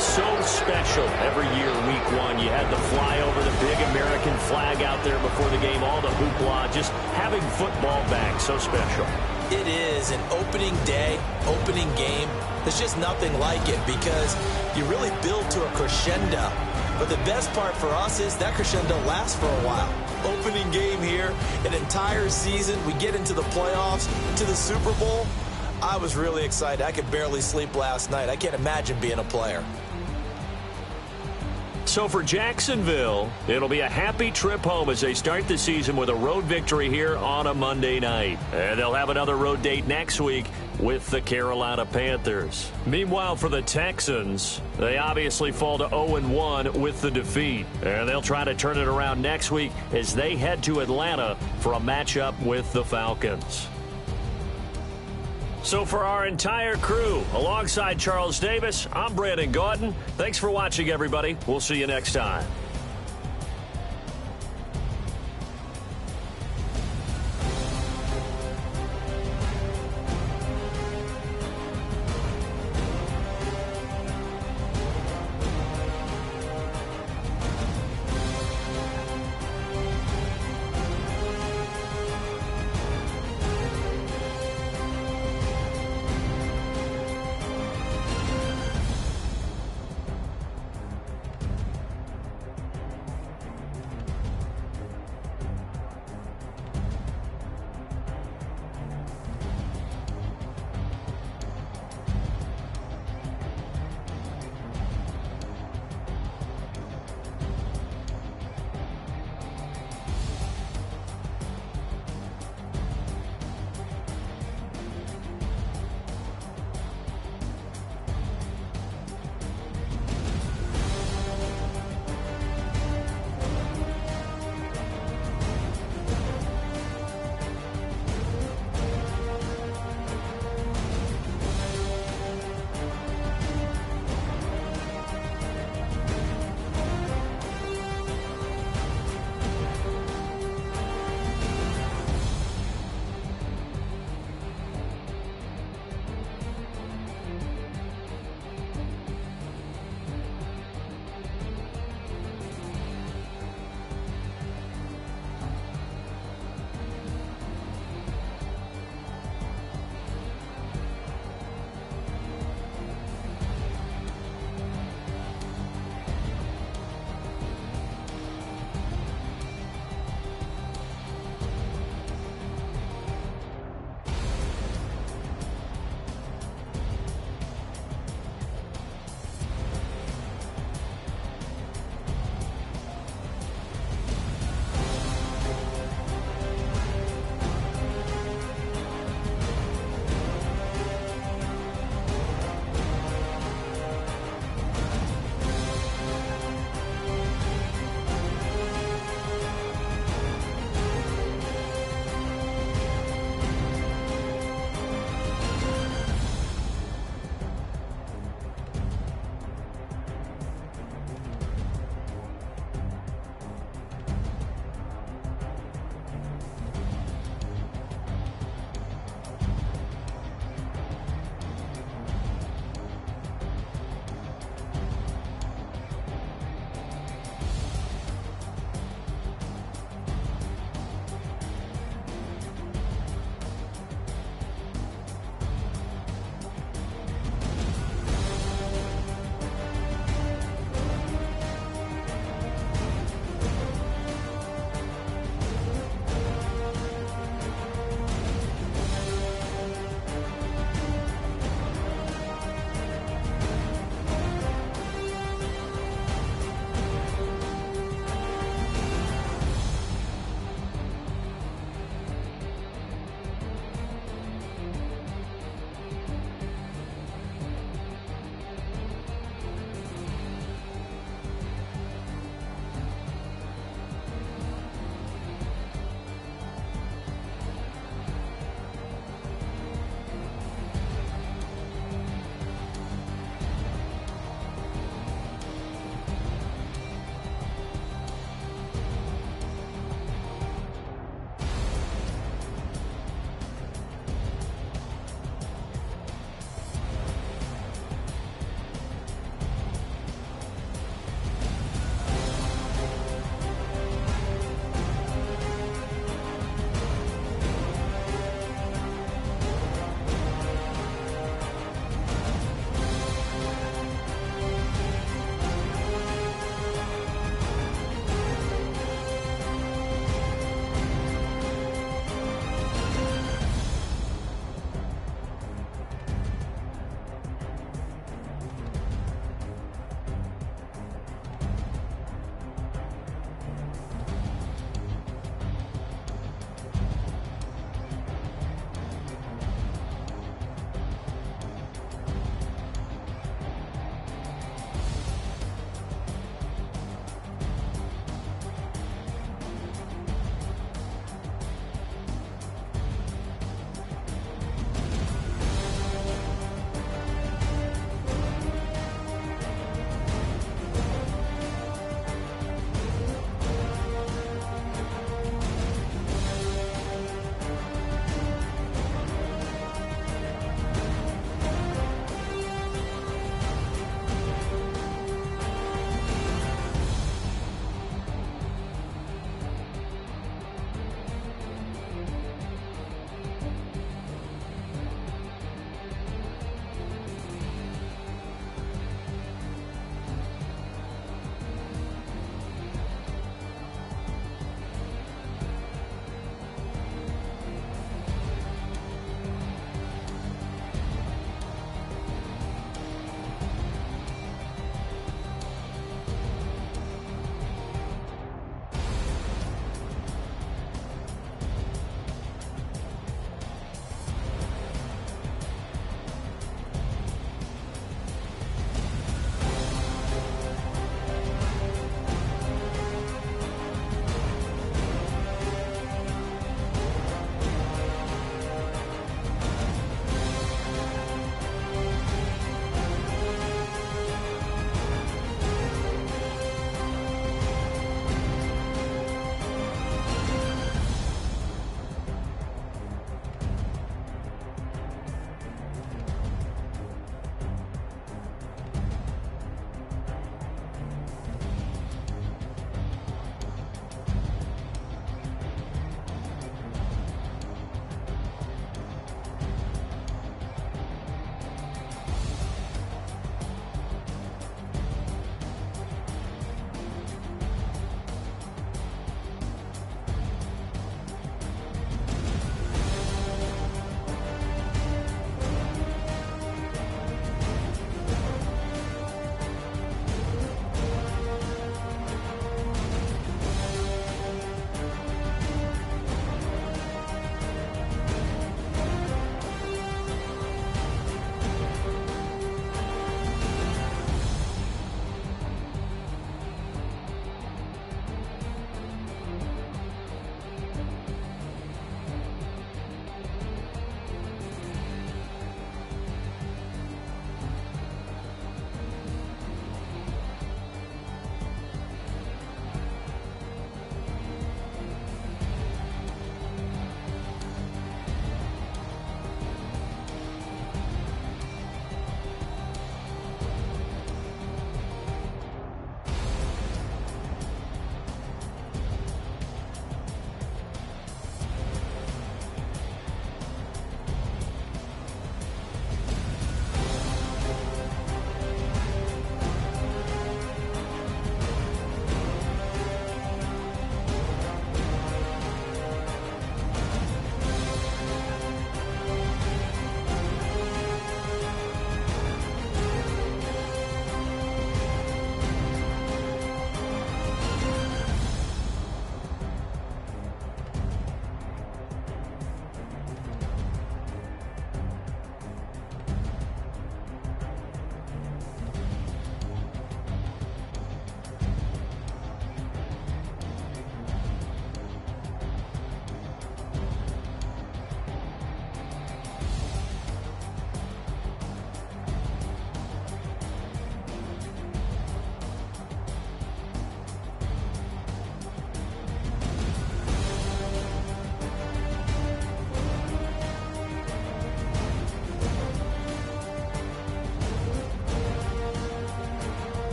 so special every year, week 1. You had the flyover, the big American flag out there before the game, all the hoopla, just having football back, so special. It is an opening day, opening game. There's just nothing like it because you really build to a crescendo. But the best part for us is that crescendo lasts for a while. Opening game here, an entire season. We get into the playoffs, to the Super Bowl. I was really excited. I could barely sleep last night. I can't imagine being a player. So for Jacksonville, it'll be a happy trip home as they start the season with a road victory here on a Monday night. And they'll have another road date next week with the Carolina Panthers. Meanwhile, for the Texans, they obviously fall to 0-1 with the defeat. And they'll try to turn it around next week as they head to Atlanta for a matchup with the Falcons. So for our entire crew, alongside Charles Davis, I'm Brandon Gaudin. Thanks for watching, everybody. We'll see you next time.